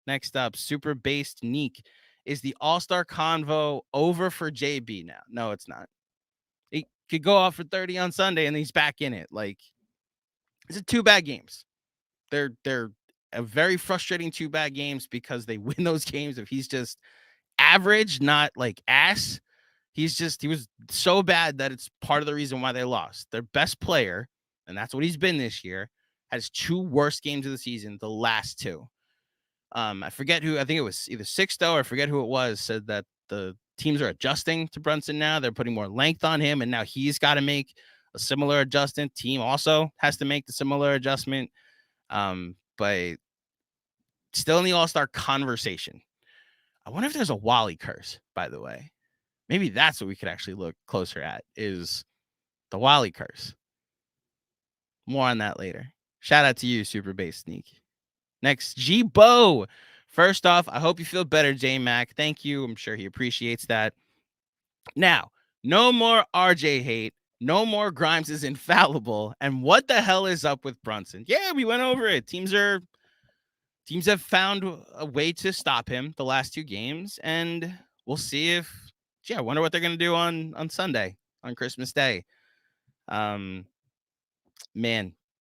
Next up, Super Based Neek. Is the All-Star convo over for JB now? No, it's not. He could go off for 30 on Sunday and he's back in it. Like, it's 2 bad games. They're a very frustrating 2 bad games because they win those games if he's just average, not like ass. He was so bad that it's part of the reason why they lost. Their best player, and that's what he's been this year, has 2 worst games of the season, the last 2. I forget who, I think it was either Sixto or I forget who it was, said that the teams are adjusting to Brunson now. They're putting more length on him, and now he's got to make a similar adjustment. Team also has to make the similar adjustment. But still in the All-Star conversation. I wonder if there's a Wally curse, by the way. Maybe that's what we could actually look closer at, is the Wally curse. More on that later. Shout out to you, Super Base Sneak. Next, G-Bo. First off, I hope you feel better, J-Mac. Thank you. I'm sure he appreciates that. Now, no more RJ hate. No more Grimes is infallible. And what the hell is up with Brunson? Yeah, we went over it. Teams have found a way to stop him the last 2 games. And we'll see if, I wonder what they're going to do on Sunday, on Christmas Day. Man,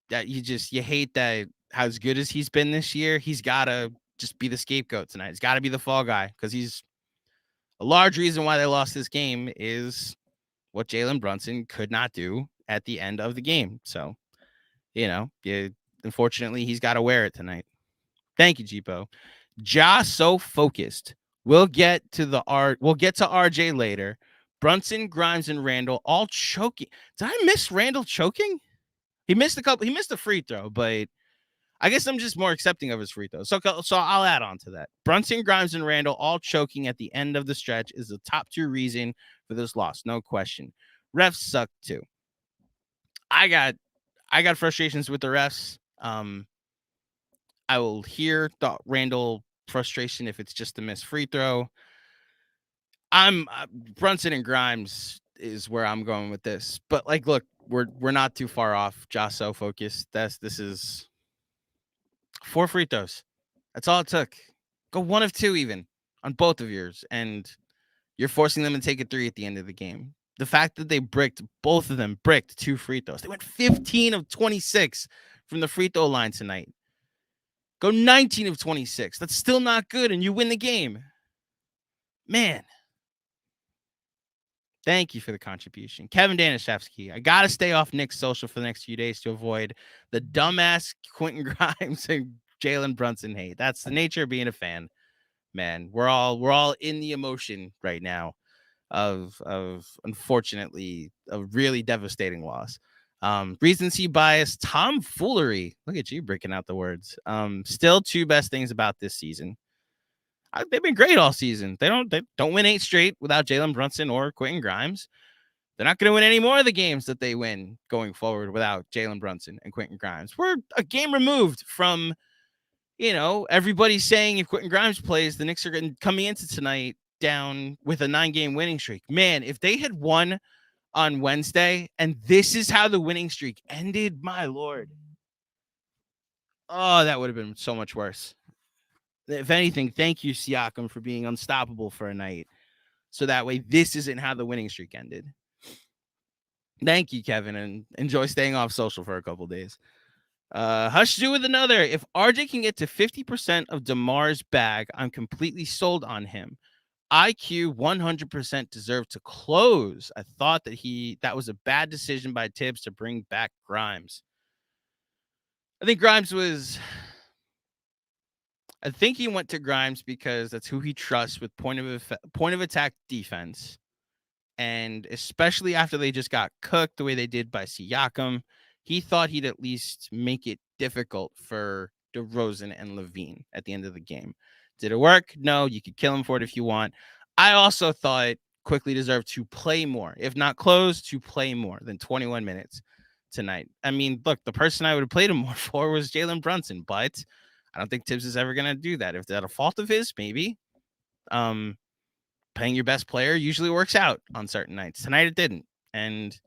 that you hate that. As good as he's been this year, he's got to just be the scapegoat tonight. He's got to be the fall guy because he's a large reason why they lost this game is what Jalen Brunson could not do at the end of the game. So, unfortunately, he's got to wear it tonight. Thank you, Jeepo. Ja so focused. We'll get to RJ later. Brunson, Grimes, and Randle all choking. Did I miss Randle choking? He missed a free throw, but I guess I'm just more accepting of his free throws. So I'll add on to that. Brunson, Grimes, and Randle all choking at the end of the stretch is the top 2 reason for this loss. No question. Refs suck too. I got frustrations with the refs. I will hear the Randle frustration if it's just a missed free throw. Brunson and Grimes is where I'm going with this. But look, we're not too far off. Josh so focused. This is 4 free throws. That's all it took. Go 1 of 2 even on both of yours, and you're forcing them to take a 3 at the end of the game. The fact that both of them bricked 2 free throws. They went 15 of 26 from the free throw line tonight. Go 19 of 26. That's still not good, and you win the game. Man. Thank you for the contribution. Kevin Danishevsky. I got to stay off Knicks social for the next few days to avoid the dumbass Quentin Grimes and Jalen Brunson hate. That's the nature of being a fan. Man, we're all in the emotion right now of unfortunately a really devastating loss. Recency bias, tomfoolery. Look at you breaking out the words. Still 2 best things about this season. They've been great all season. They don't win 8 straight without Jalen Brunson or Quentin Grimes. They're not going to win any more of the games that they win going forward without Jalen Brunson and Quentin Grimes. We're a game removed from, everybody saying if Quentin Grimes plays, the Knicks are coming into tonight down with a 9-game winning streak. Man, if they had won on Wednesday and this is how the winning streak ended, my Lord. Oh, that would have been so much worse. If anything, thank you, Siakam, for being unstoppable for a night. So that way, this isn't how the winning streak ended. Thank you, Kevin, and enjoy staying off social for a couple days. Hush do with another. If RJ can get to 50% of DeMar's bag, I'm completely sold on him. IQ 100% deserved to close. I thought that was a bad decision by Tibbs to bring back Grimes. I think he went to Grimes because that's who he trusts with point of attack defense. And especially after they just got cooked the way they did by Siakam, he thought he'd at least make it difficult for DeRozan and LaVine at the end of the game. Did it work? No, you could kill him for it if you want. I also thought Quickly deserved to play more, if not close, to play more than 21 minutes tonight. I mean, look, the person I would have played him more for was Jalen Brunson, but I don't think Tibbs is ever going to do that. If that's a fault of his, maybe. Playing your best player usually works out on certain nights. Tonight it didn't. And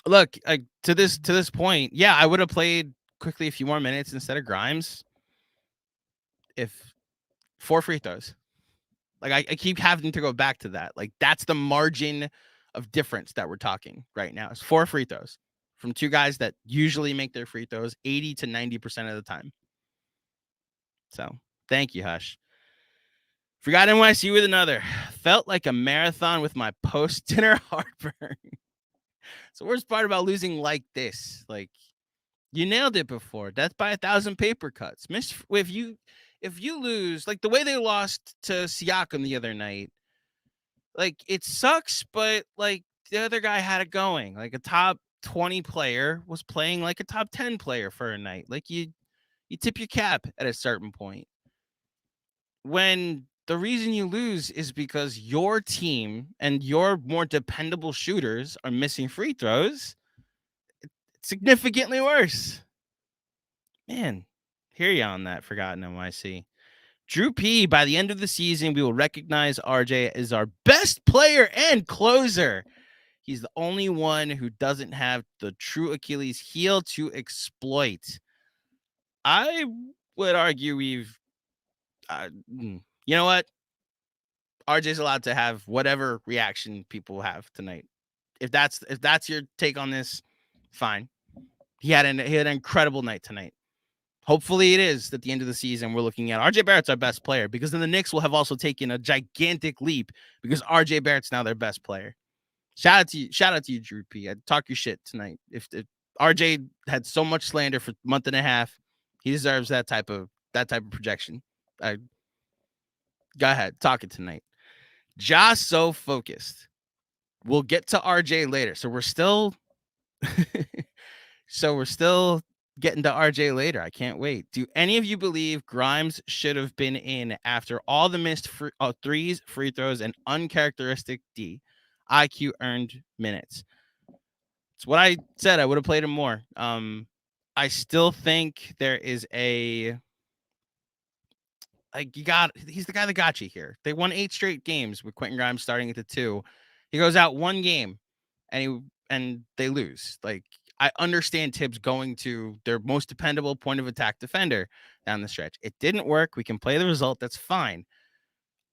look, to this point, yeah, I would have played Quickly a few more minutes instead of Grimes. If 4 free throws. I keep having to go back to that. That's the margin of difference that we're talking right now. It's 4 free throws from 2 guys that usually make their free throws 80 to 90% of the time. So thank you, Hush. Forgot NYC with another. Felt like a marathon with my post-dinner heartburn. So worst part about losing like this, you nailed it before. Death by 1,000 paper cuts. If you lose, the way they lost to Siakam the other night, it sucks, but the other guy had it going. A top 20 player was playing like a top 10 player for a night. You tip your cap at a certain point. When the reason you lose is because your team and your more dependable shooters are missing free throws, it's significantly worse. Man, hear you on that, Forgotten NYC. Drew P, by the end of the season, we will recognize RJ as our best player and closer. He's the only one who doesn't have the true Achilles heel to exploit. I would argue you know what? RJ's allowed to have whatever reaction people have tonight. If that's your take on this, fine. He had an incredible night tonight. Hopefully it is at the end of the season. We're looking at RJ Barrett's our best player, because then the Knicks will have also taken a gigantic leap because RJ Barrett's now their best player. Shout out to you, Drew P. I'd talk your shit tonight. If RJ had so much slander for a month and a half, he deserves that type of projection. Go ahead, talk it tonight. Just so focused. We'll get to RJ later. So we're still getting to RJ later. I can't wait. Do any of you believe Grimes should have been in after all the missed threes, free throws, and uncharacteristic D? IQ earned minutes. It's what I said. I would have played him more. I still think there is he's the guy that got you here. They won 8 straight games with Quentin Grimes starting at the 2. He goes out one game and they lose. Like, I understand Tibbs going to their most dependable point of attack defender down the stretch. It didn't work. We can play the result. That's fine.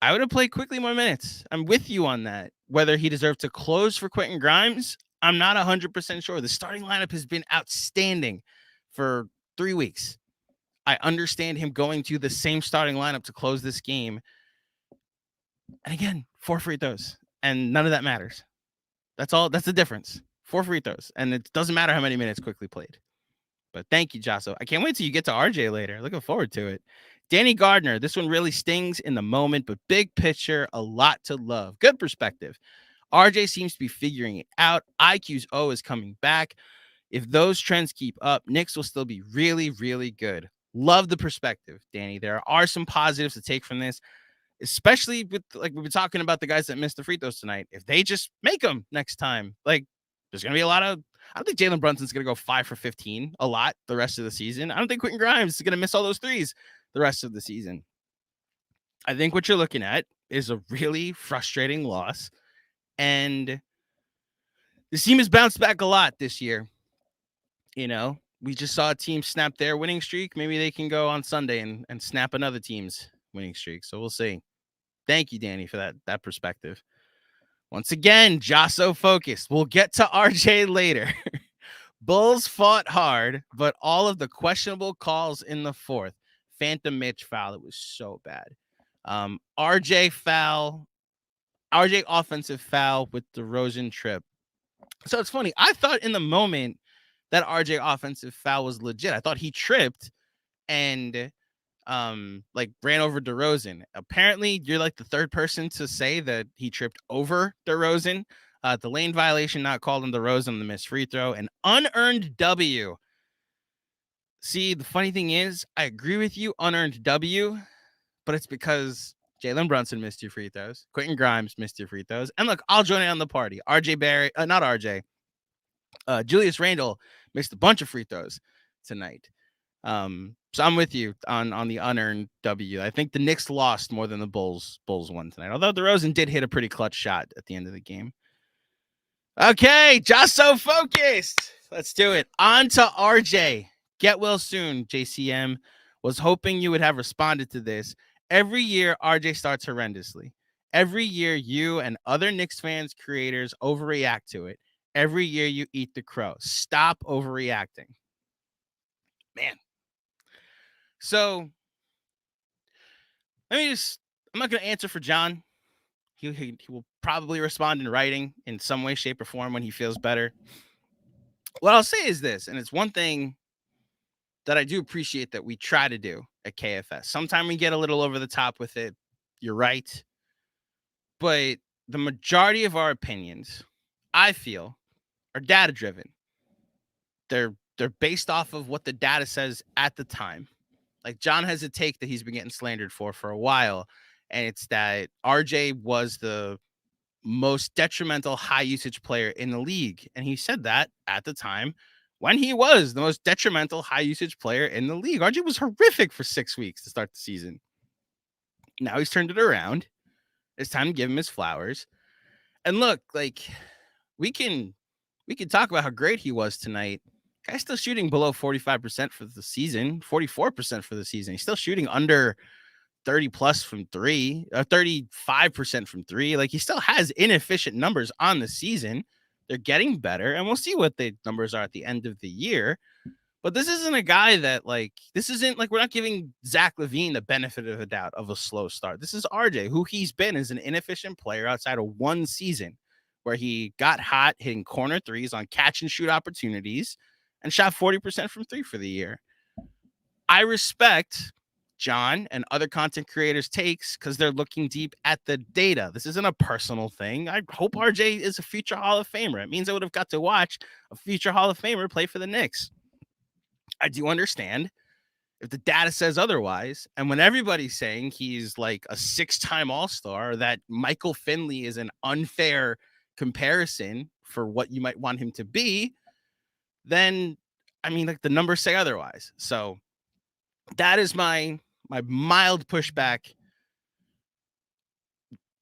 I would have played Quickly more minutes. I'm with you on that. Whether he deserved to close for Quentin Grimes, I'm not 100% sure. The starting lineup has been outstanding for 3 weeks. I understand him going to the same starting lineup to close this game. And again, 4 free throws. And none of that matters. That's all. That's the difference. 4 free throws. And it doesn't matter how many minutes Quickly played. But thank you, Josso. I can't wait till you get to RJ later. Looking forward to it. Danny Gardner. This one really stings in the moment, but big picture, a lot to love. Good perspective. RJ seems to be figuring it out. IQ's O is coming back. If those trends keep up, Knicks will still be really, really good. Love the perspective, Danny. There are some positives to take from this, especially with, like, we've been talking about the guys that missed the free throws tonight. If they just make them next time, like, there's going to be a lot of, I don't think Jalen Brunson's going to go 5 for 15 a lot the rest of the season. I don't think Quentin Grimes is going to miss all those threes the rest of the season. I think what you're looking at is a really frustrating loss. And this team has bounced back a lot this year. You know, we just saw a team snap their winning streak. Maybe they can go on Sunday and snap another team's winning streak. So we'll see. Thank you, Danny, for that perspective. Once again, Josso focused. We'll get to RJ later. Bulls fought hard, but all of the questionable calls in the fourth. Phantom Mitch foul. It was so bad. RJ foul. RJ offensive foul with the Rosen trip. So it's funny. I thought in the moment that RJ offensive foul was legit. I thought he tripped and ran over DeRozan. Apparently, you're like the third person to say that he tripped over DeRozan. The lane violation not called on DeRozan, the missed free throw, an unearned W. See, the funny thing is, I agree with you, unearned W, but it's because Jalen Brunson missed 2 free throws. Quentin Grimes missed 2 free throws. And look, I'll join in on the party. RJ Barrett, not RJ. Julius Randle missed a bunch of free throws tonight. So I'm with you on the unearned W. I think the Knicks lost more than the Bulls won tonight. Although DeRozan did hit a pretty clutch shot at the end of the game. Okay, just so focused. Let's do it. On to RJ. Get well soon, JCM. Was hoping you would have responded to this. Every year, RJ starts horrendously. Every year, you and other Knicks fans, creators overreact to it. Every year, you eat the crow. Stop overreacting. Man. So, I'm not going to answer for John. He will probably respond in writing in some way, shape, or form when he feels better. What I'll say is this, and it's one thing that I do appreciate that we try to do at KFS. Sometimes we get a little over the top with it. You're right. But the majority of our opinions, I feel, are data-driven. They're based off of what the data says at the time. Like, John has a take that he's been getting slandered for a while, and it's that RJ was the most detrimental high-usage player in the league. And he said that at the time when he was the most detrimental high-usage player in the league. RJ was horrific for 6 weeks to start the season. Now he's turned it around. It's time to give him his flowers. And look, like, we can talk about how great he was tonight. Guy's still shooting below 45% for the season, 44% for the season. He's still shooting under 30 plus from 3, 35% from 3. Like, he still has inefficient numbers on the season. They're getting better, and we'll see what the numbers are at the end of the year. But this isn't a guy that this isn't like we're not giving Zach LaVine the benefit of the doubt of a slow start. This is RJ, who he's been as an inefficient player outside of one season where he got hot hitting corner threes on catch and shoot opportunities and shot 40% from three for the year. I respect John and other content creators' takes because they're looking deep at the data. This isn't a personal thing. I hope RJ is a future Hall of Famer. It means I would have got to watch a future Hall of Famer play for the Knicks. I do understand if the data says otherwise. And when everybody's saying he's like a 6-time All-Star, that Michael Finley is an unfair comparison for what you might want him to be, then, I mean, like the numbers say otherwise. So that is my mild pushback.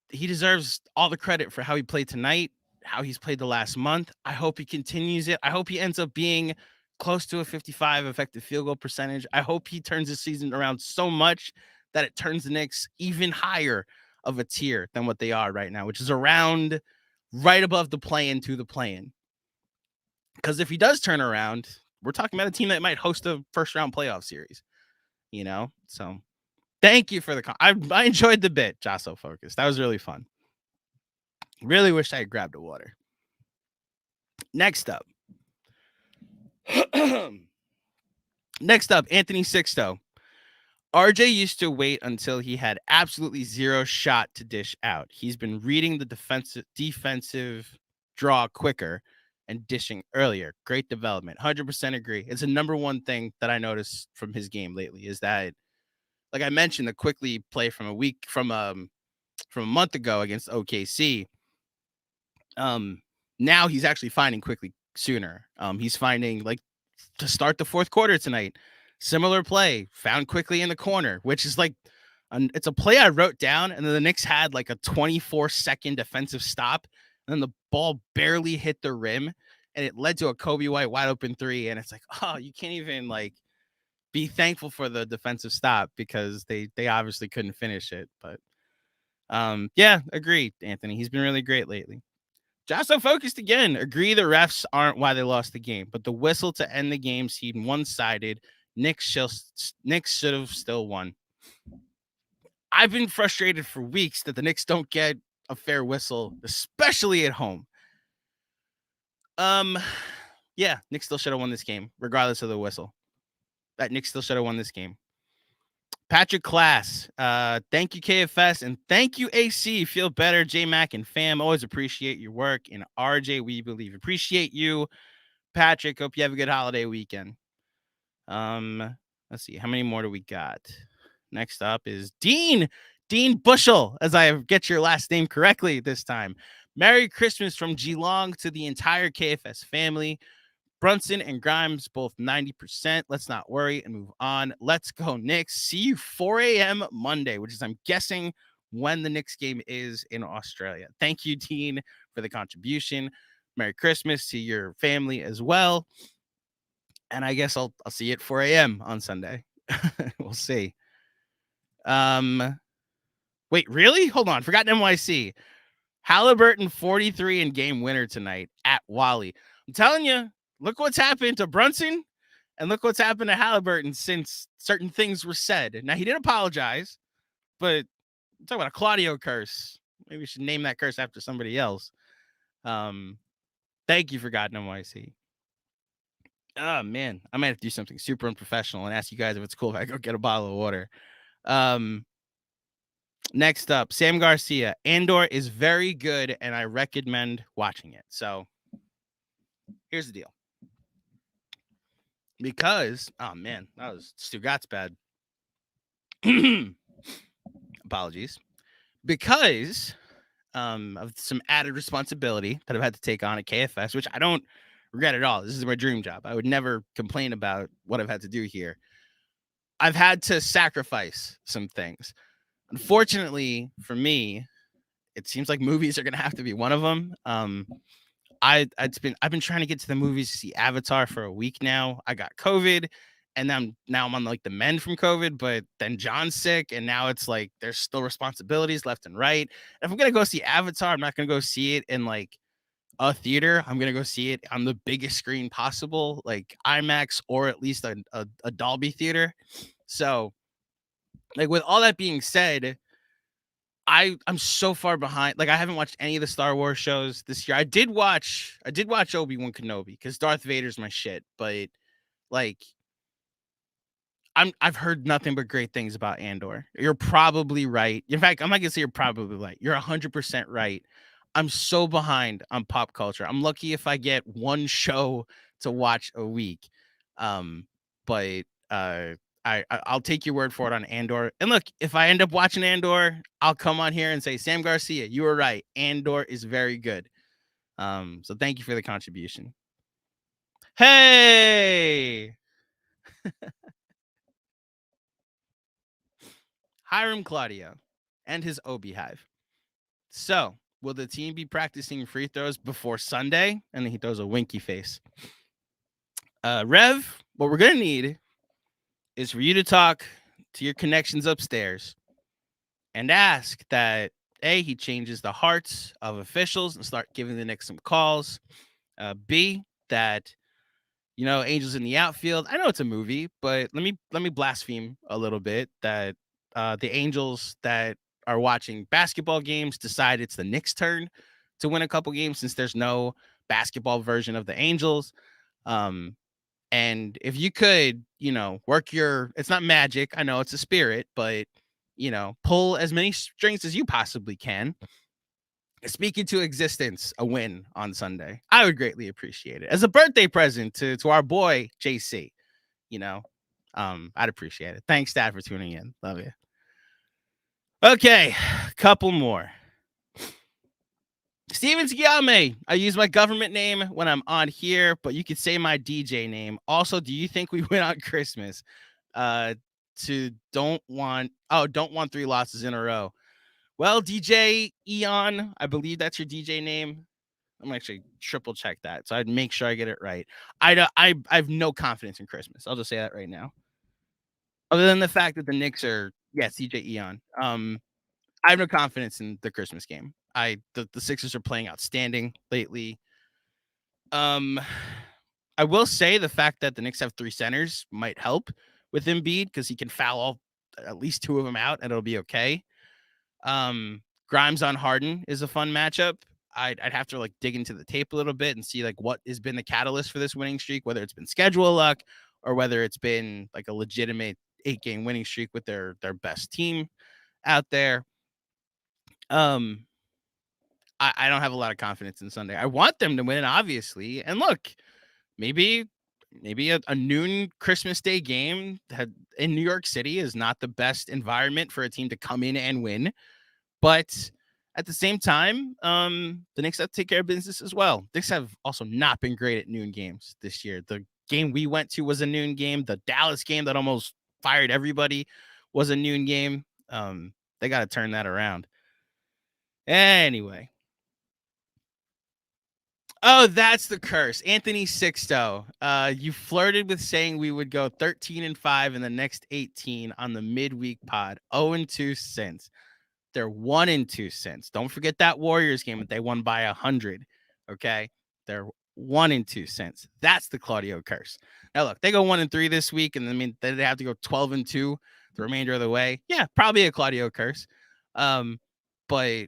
He deserves all the credit for how he played tonight, how he's played the last month. I hope he continues it. I hope he ends up being close to a 55 effective field goal percentage. I hope he turns his season around so much that it turns the Knicks even higher of a tier than what they are right now, which is around right above the play-in to the play-in. Because if he does turn around, we're talking about a team that might host a first-round playoff series, you know? So thank you for the I enjoyed the bit, Josso Focus. That was really fun. Really wish I had grabbed a water. Next up, Anthony Sixto. RJ used to wait until he had absolutely zero shot to dish out. He's been reading the defensive draw quicker and dishing earlier. Great development. 100% agree. It's the number one thing that I noticed from his game lately is that, like I mentioned, the quickly play from a month ago against OKC. Now he's actually finding quickly sooner. He's finding like to start the fourth quarter tonight. Similar play found quickly in the corner, which is like it's a play I wrote down, and then the Knicks had like a 24-second defensive stop, and then the ball barely hit the rim, and it led to a Kobe White wide open three. And it's like, oh, you can't even like be thankful for the defensive stop because they obviously couldn't finish it. But yeah, agreed, Anthony. He's been really great lately. Josso focused again. Agree the refs aren't why they lost the game, but the whistle to end the game seemed one-sided. Knicks should have still won. I've been frustrated for weeks that the Knicks don't get a fair whistle, especially at home. Yeah, Knicks still should have won this game, regardless of the whistle. That Knicks still should have won this game. Patrick Class, thank you, KFS, and thank you, AC. Feel better, J-Mac and fam. Always appreciate your work. And RJ, we believe. Appreciate you, Patrick. Hope you have a good holiday weekend. Let's see. How many more do we got? Next up is Dean Bushel, as I get your last name correctly this time. Merry Christmas from Geelong to the entire KFS family. Brunson and Grimes, both 90%. Let's not worry and move on. Let's go, Knicks. See you 4 a.m. Monday, which is, I'm guessing, when the Knicks game is in Australia. Thank you, Dean, for the contribution. Merry Christmas to your family as well. And I guess I'll see you at 4 a.m. on Sunday. We'll see. Wait, really? Hold on. Forgot NYC. Halliburton 43 in game winner tonight at Wally. I'm telling you, look what's happened to Brunson and look what's happened to Halliburton since certain things were said. Now, he didn't apologize, but I'm talking about a Claudio curse. Maybe we should name that curse after somebody else. Thank you for God NYC. Oh, man. I might have to do something super unprofessional and ask you guys if it's cool if I go get a bottle of water. Next up, Sam Garcia. Andor is very good, and I recommend watching it. So here's the deal. Because, oh, man, that was Stugatz bad. Apologies. Because of some added responsibility that I've had to take on at KFS, which I don't regret at all. This is my dream job. I would never complain about what I've had to do here. I've had to sacrifice some things. Unfortunately for me, it seems like movies are going to have to be one of them. I've been trying to get to the movies to see Avatar for a week now. I got COVID, and then now I'm on like the mend from COVID, but then John's sick, and now it's like there's still responsibilities left and right. And if I'm gonna go see Avatar, I'm not gonna go see it in like a theater, I'm gonna go see it on the biggest screen possible, like IMAX or at least a Dolby theater. So, like with all that being said, I'm so far behind. Like I haven't watched any of the Star Wars shows this year. I did watch Obi-Wan Kenobi because Darth Vader's my shit, but like I've heard nothing but great things about Andor. You're probably right. In fact, I'm not gonna say you're probably right. You're 100% right. I'm so behind on pop culture. I'm lucky if I get one show to watch a week. But I'll take your word for it on Andor. And look, if I end up watching Andor, I'll come on here and say, Sam Garcia, you were right. Andor is very good. So thank you for the contribution. Hey, Hiram Claudio and his Obi Hive. So, will the team be practicing free throws before Sunday? And then he throws a winky face. Rev, what we're going to need is for you to talk to your connections upstairs and ask that, A, he changes the hearts of officials and start giving the Knicks some calls. B, that, Angels in the outfield. I know it's a movie, but let me blaspheme a little bit that the Angels that are watching basketball games decide it's the Knicks' turn to win a couple games since there's no basketball version of the Angels. And if you could, work it's not magic. I know it's a spirit, but, pull as many strings as you possibly can. Speak into existence a win on Sunday. I would greatly appreciate it as a birthday present to our boy JC. I'd appreciate it. Thanks, Dad, for tuning in. Love you. Okay, couple more. Steven Sciame. I use my government name when I'm on here, but you could say my DJ name. Also, do you think we win on Christmas? Don't want 3 losses in a row. Well, DJ Eon, I believe that's your DJ name. I'm actually triple check that, so I'd make sure I get it right. I have no confidence in Christmas. I'll just say that right now. Other than the fact that the Knicks are, yes, DJ Eon. I have no confidence in the Christmas game. The Sixers are playing outstanding lately. I will say the fact that the Knicks have 3 centers might help with Embiid because he can foul at least 2 of them out and it'll be okay. Grimes on Harden is a fun matchup. I'd have to dig into the tape a little bit and see what has been the catalyst for this winning streak, whether it's been schedule luck or whether it's been a legitimate 8-game winning streak with their best team out there. I don't have a lot of confidence in Sunday. I want them to win, obviously. And look, maybe a noon Christmas Day game in New York City is not the best environment for a team to come in and win. But at the same time, the Knicks have to take care of business as well. Knicks have also not been great at noon games this year. The game we went to was a noon game. The Dallas game that almost fired everybody was a noon game. They got to turn that around. Anyway. Oh, that's the curse. Anthony Sixto. You flirted with saying we would go 13-5 in the next 18 on the midweek pod. 0-2 since. They're 1-2 since. Don't forget that Warriors game that they won by 100. Okay. They're 1-2 since. That's the Claudio curse. Now look, they go 1-3 this week, and they have to go 12-2 the remainder of the way. Yeah, probably a Claudio curse. But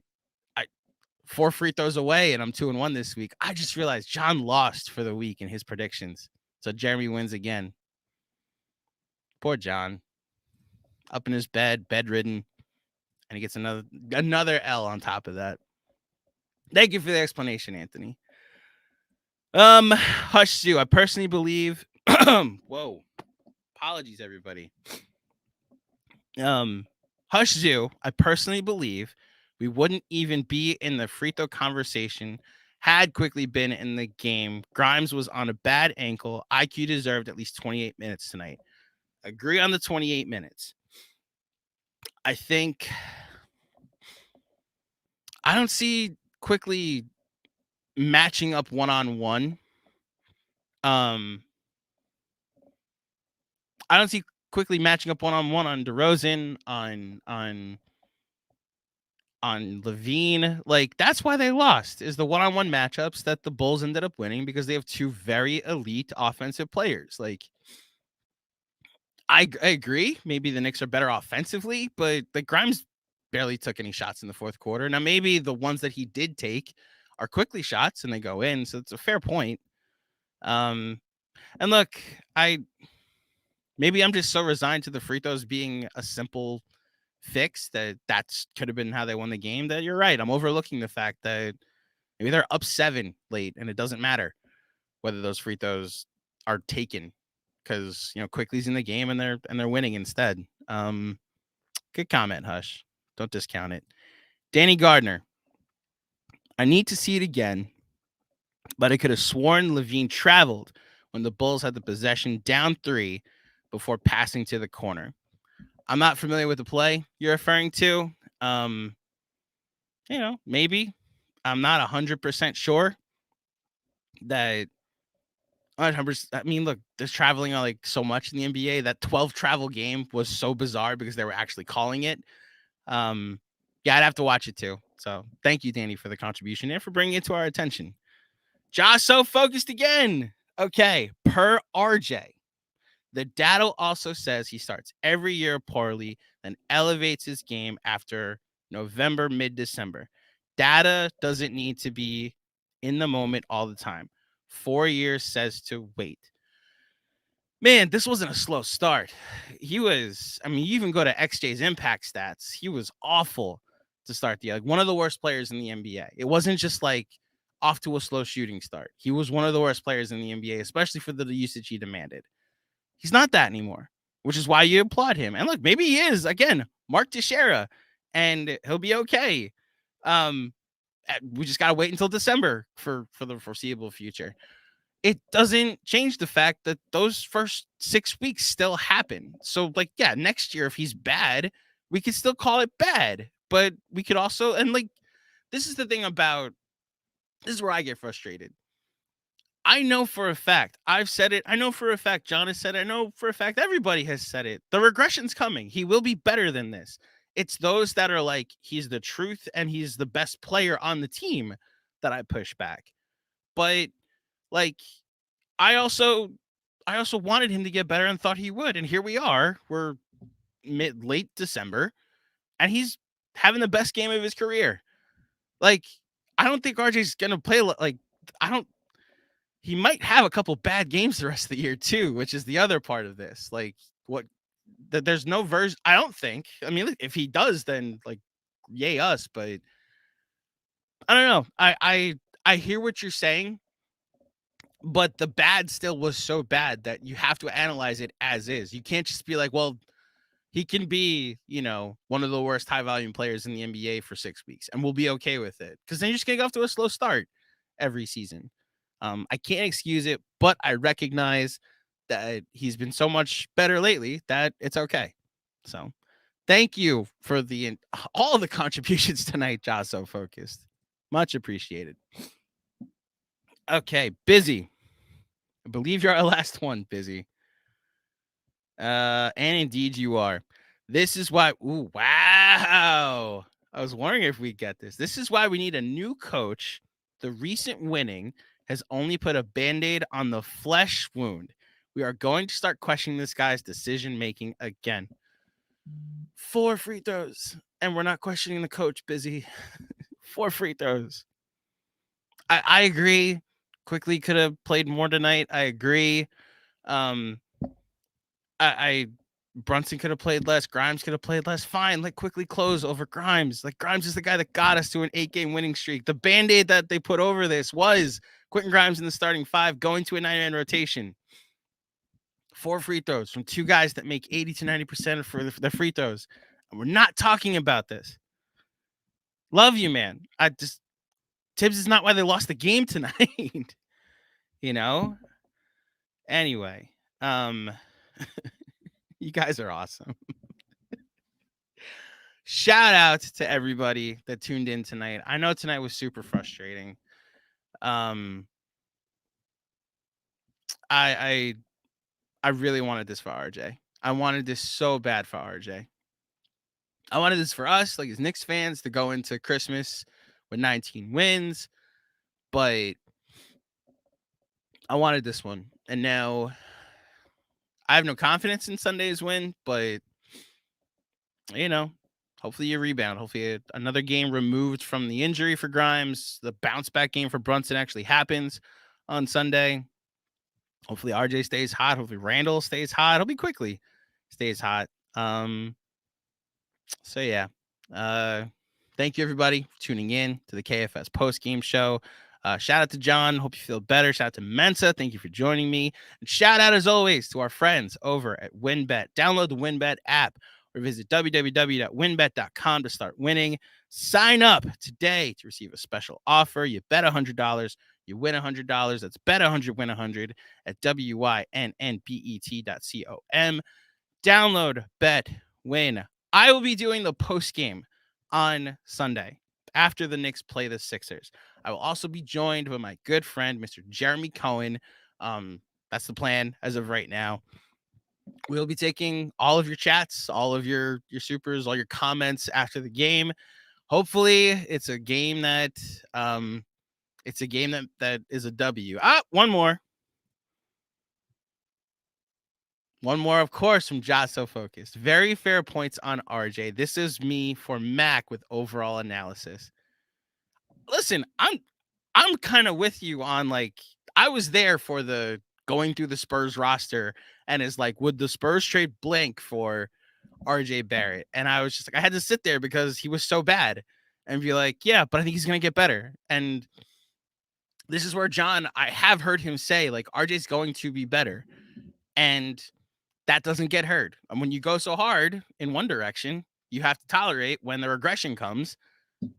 4 free throws away, and I'm 2-1 this week. I just realized John lost for the week in his predictions. So Jeremy wins again. Poor John. Up in his bed, bedridden. And he gets another L on top of that. Thank you for the explanation, Anthony. Hush Zoo. I personally believe. Whoa. Apologies, everybody. Hush Zoo. I personally believe we wouldn't even be in the free throw conversation had Quickly been in the game. Grimes was on a bad ankle. IQ deserved at least 28 minutes tonight. Agree on the 28 minutes. I think I don't see Quickly matching up one-on-one. I don't see Quickly matching up one-on-one on DeRozan, on on Levine. Like, that's why they lost, is the one-on-one matchups that the Bulls ended up winning, because they have two very elite offensive players. Like, I agree. Maybe the Knicks are better offensively, but the Grimes barely took any shots in the fourth quarter. Now, maybe the ones that he did take are quickly shots and they go in. So it's a fair point. And look, maybe I'm just so resigned to the free throws being a simple fix that could have been how they won the game, that you're right. I'm overlooking the fact that maybe they're up 7 late and it doesn't matter whether those free throws are taken, because Quickly's in the game and they're winning instead. Good comment, Hush. Don't discount it. Danny Gardner. I need to see it again, but I could have sworn Levine traveled when the Bulls had the possession down 3 before passing to the corner. I'm not familiar with the play you're referring to. Maybe. I'm not 100% sure that. I mean, look, there's traveling on like so much in the NBA. That 12 travel game was so bizarre because they were actually calling it. Yeah, I'd have to watch it too. So thank you, Danny, for the contribution and for bringing it to our attention. Josh, so focused again. Okay, per RJ, the data also says he starts every year poorly, then elevates his game after November, mid-December. Data doesn't need to be in the moment all the time. 4 years says to wait. Man, this wasn't a slow start. You even go to XJ's impact stats. He was awful to start the year. Like, one of the worst players in the NBA. It wasn't just like off to a slow shooting start. He was one of the worst players in the NBA, especially for the usage he demanded. He's not that anymore, which is why you applaud him. And look, maybe he is, again, Mark Teixeira, and he'll be okay. We just got to wait until December for the foreseeable future. It doesn't change the fact that those first 6 weeks still happen. So, like, yeah, next year, if he's bad, we could still call it bad. But we could also, and like, this is the thing about, this is where I get frustrated. I know for a fact, I've said it. I know for a fact, John has said it. I know for a fact, everybody has said it. The regression's coming. He will be better than this. It's those that are like, he's the truth and he's the best player on the team that I push back. But like, I also wanted him to get better and thought he would. And here we are. We're late December and he's having the best game of his career. Like, I don't think RJ's going to play like, he might have a couple bad games the rest of the year too, which is the other part of this. Like, there's no version. I don't think. I mean, if he does, then like, yay us. But I don't know. I hear what you're saying, but the bad still was so bad that you have to analyze it as is. You can't just be like, well, he can be, one of the worst high volume players in the NBA for 6 weeks, and we'll be okay with it, because then you're just gonna go off to a slow start every season. I can't excuse it, but I recognize that he's been so much better lately that it's okay. So thank you for all the contributions tonight, Josh. So focused. Much appreciated. Okay, Busy. I believe you're our last one, Busy. And indeed you are. This is why. Ooh, wow. I was wondering if we get this. This is why we need a new coach. The recent winning has only put a Band-Aid on the flesh wound. We are going to start questioning this guy's decision-making again. 4 free throws. And we're not questioning the coach, Busy. 4 free throws. I agree. Quickly could have played more tonight. I agree. Brunson could have played less. Grimes could have played less. Fine. Let Quickly close over Grimes. Like, Grimes is the guy that got us to an 8-game winning streak. The Band-Aid that they put over this was Quentin Grimes in the starting 5, going to a 9-man rotation. 4 free throws from 2 guys that make 80 to 90% for the free throws. And we're not talking about this. Love you, man. Tibbs is not why they lost the game tonight. Anyway, you guys are awesome. Shout out to everybody that tuned in tonight. I know tonight was super frustrating. I really wanted this for RJ. I wanted this so bad for RJ. I wanted this for us, like as Knicks fans, to go into Christmas with 19 wins, but I wanted this one. And now I have no confidence in Sunday's win, but hopefully you rebound. Hopefully another game removed from the injury for Grimes. The bounce back game for Brunson actually happens on Sunday. Hopefully RJ stays hot. Hopefully Randle stays hot. Hopefully quickly stays hot. So yeah. Thank you everybody for tuning in to the KFS post game show. Shout out to John. Hope you feel better. Shout out to Mensa. Thank you for joining me. And shout out as always to our friends over at WynnBet. Download the WynnBet app or visit www.wynnbet.com to start winning. Sign up today to receive a special offer. You bet $100, you win $100. That's bet 100, win 100 at wynnbet.com. Download, bet, win. I will be doing the post game on Sunday after the Knicks play the Sixers. I will also be joined by my good friend, Mr. Jeremy Cohen. That's the plan as of right now. We'll be taking all of your chats, all of your supers, all your comments after the game. Hopefully, it's a game that that is a W. One more, of course, from Josso Focused. Very fair points on RJ. This is me for Mac with overall analysis. Listen, I'm kind of with you on, like, I was there for the going through the Spurs roster and is like, would the Spurs trade blank for RJ Barrett? And I was just like, I had to sit there because he was so bad and be like, yeah, but I think he's going to get better. And this is where John, I have heard him say, like, RJ's going to be better. And that doesn't get heard. And when you go so hard in one direction, you have to tolerate when the regression comes.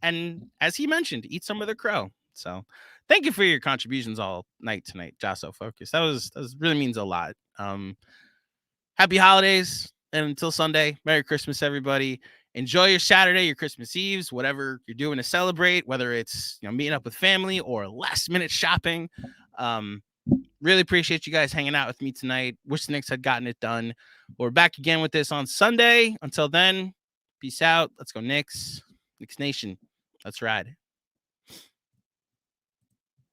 And as he mentioned, eat some of the crow. So thank you for your contributions all night tonight, Josso Focus. That was really means a lot. Happy holidays. And until Sunday, Merry Christmas, everybody. Enjoy your Saturday, your Christmas Eves, whatever you're doing to celebrate, whether it's meeting up with family or last minute shopping. Really appreciate you guys hanging out with me tonight. Wish the Knicks had gotten it done. We're back again with this on Sunday. Until then, peace out. Let's go Knicks. Knicks Nation. Let's ride.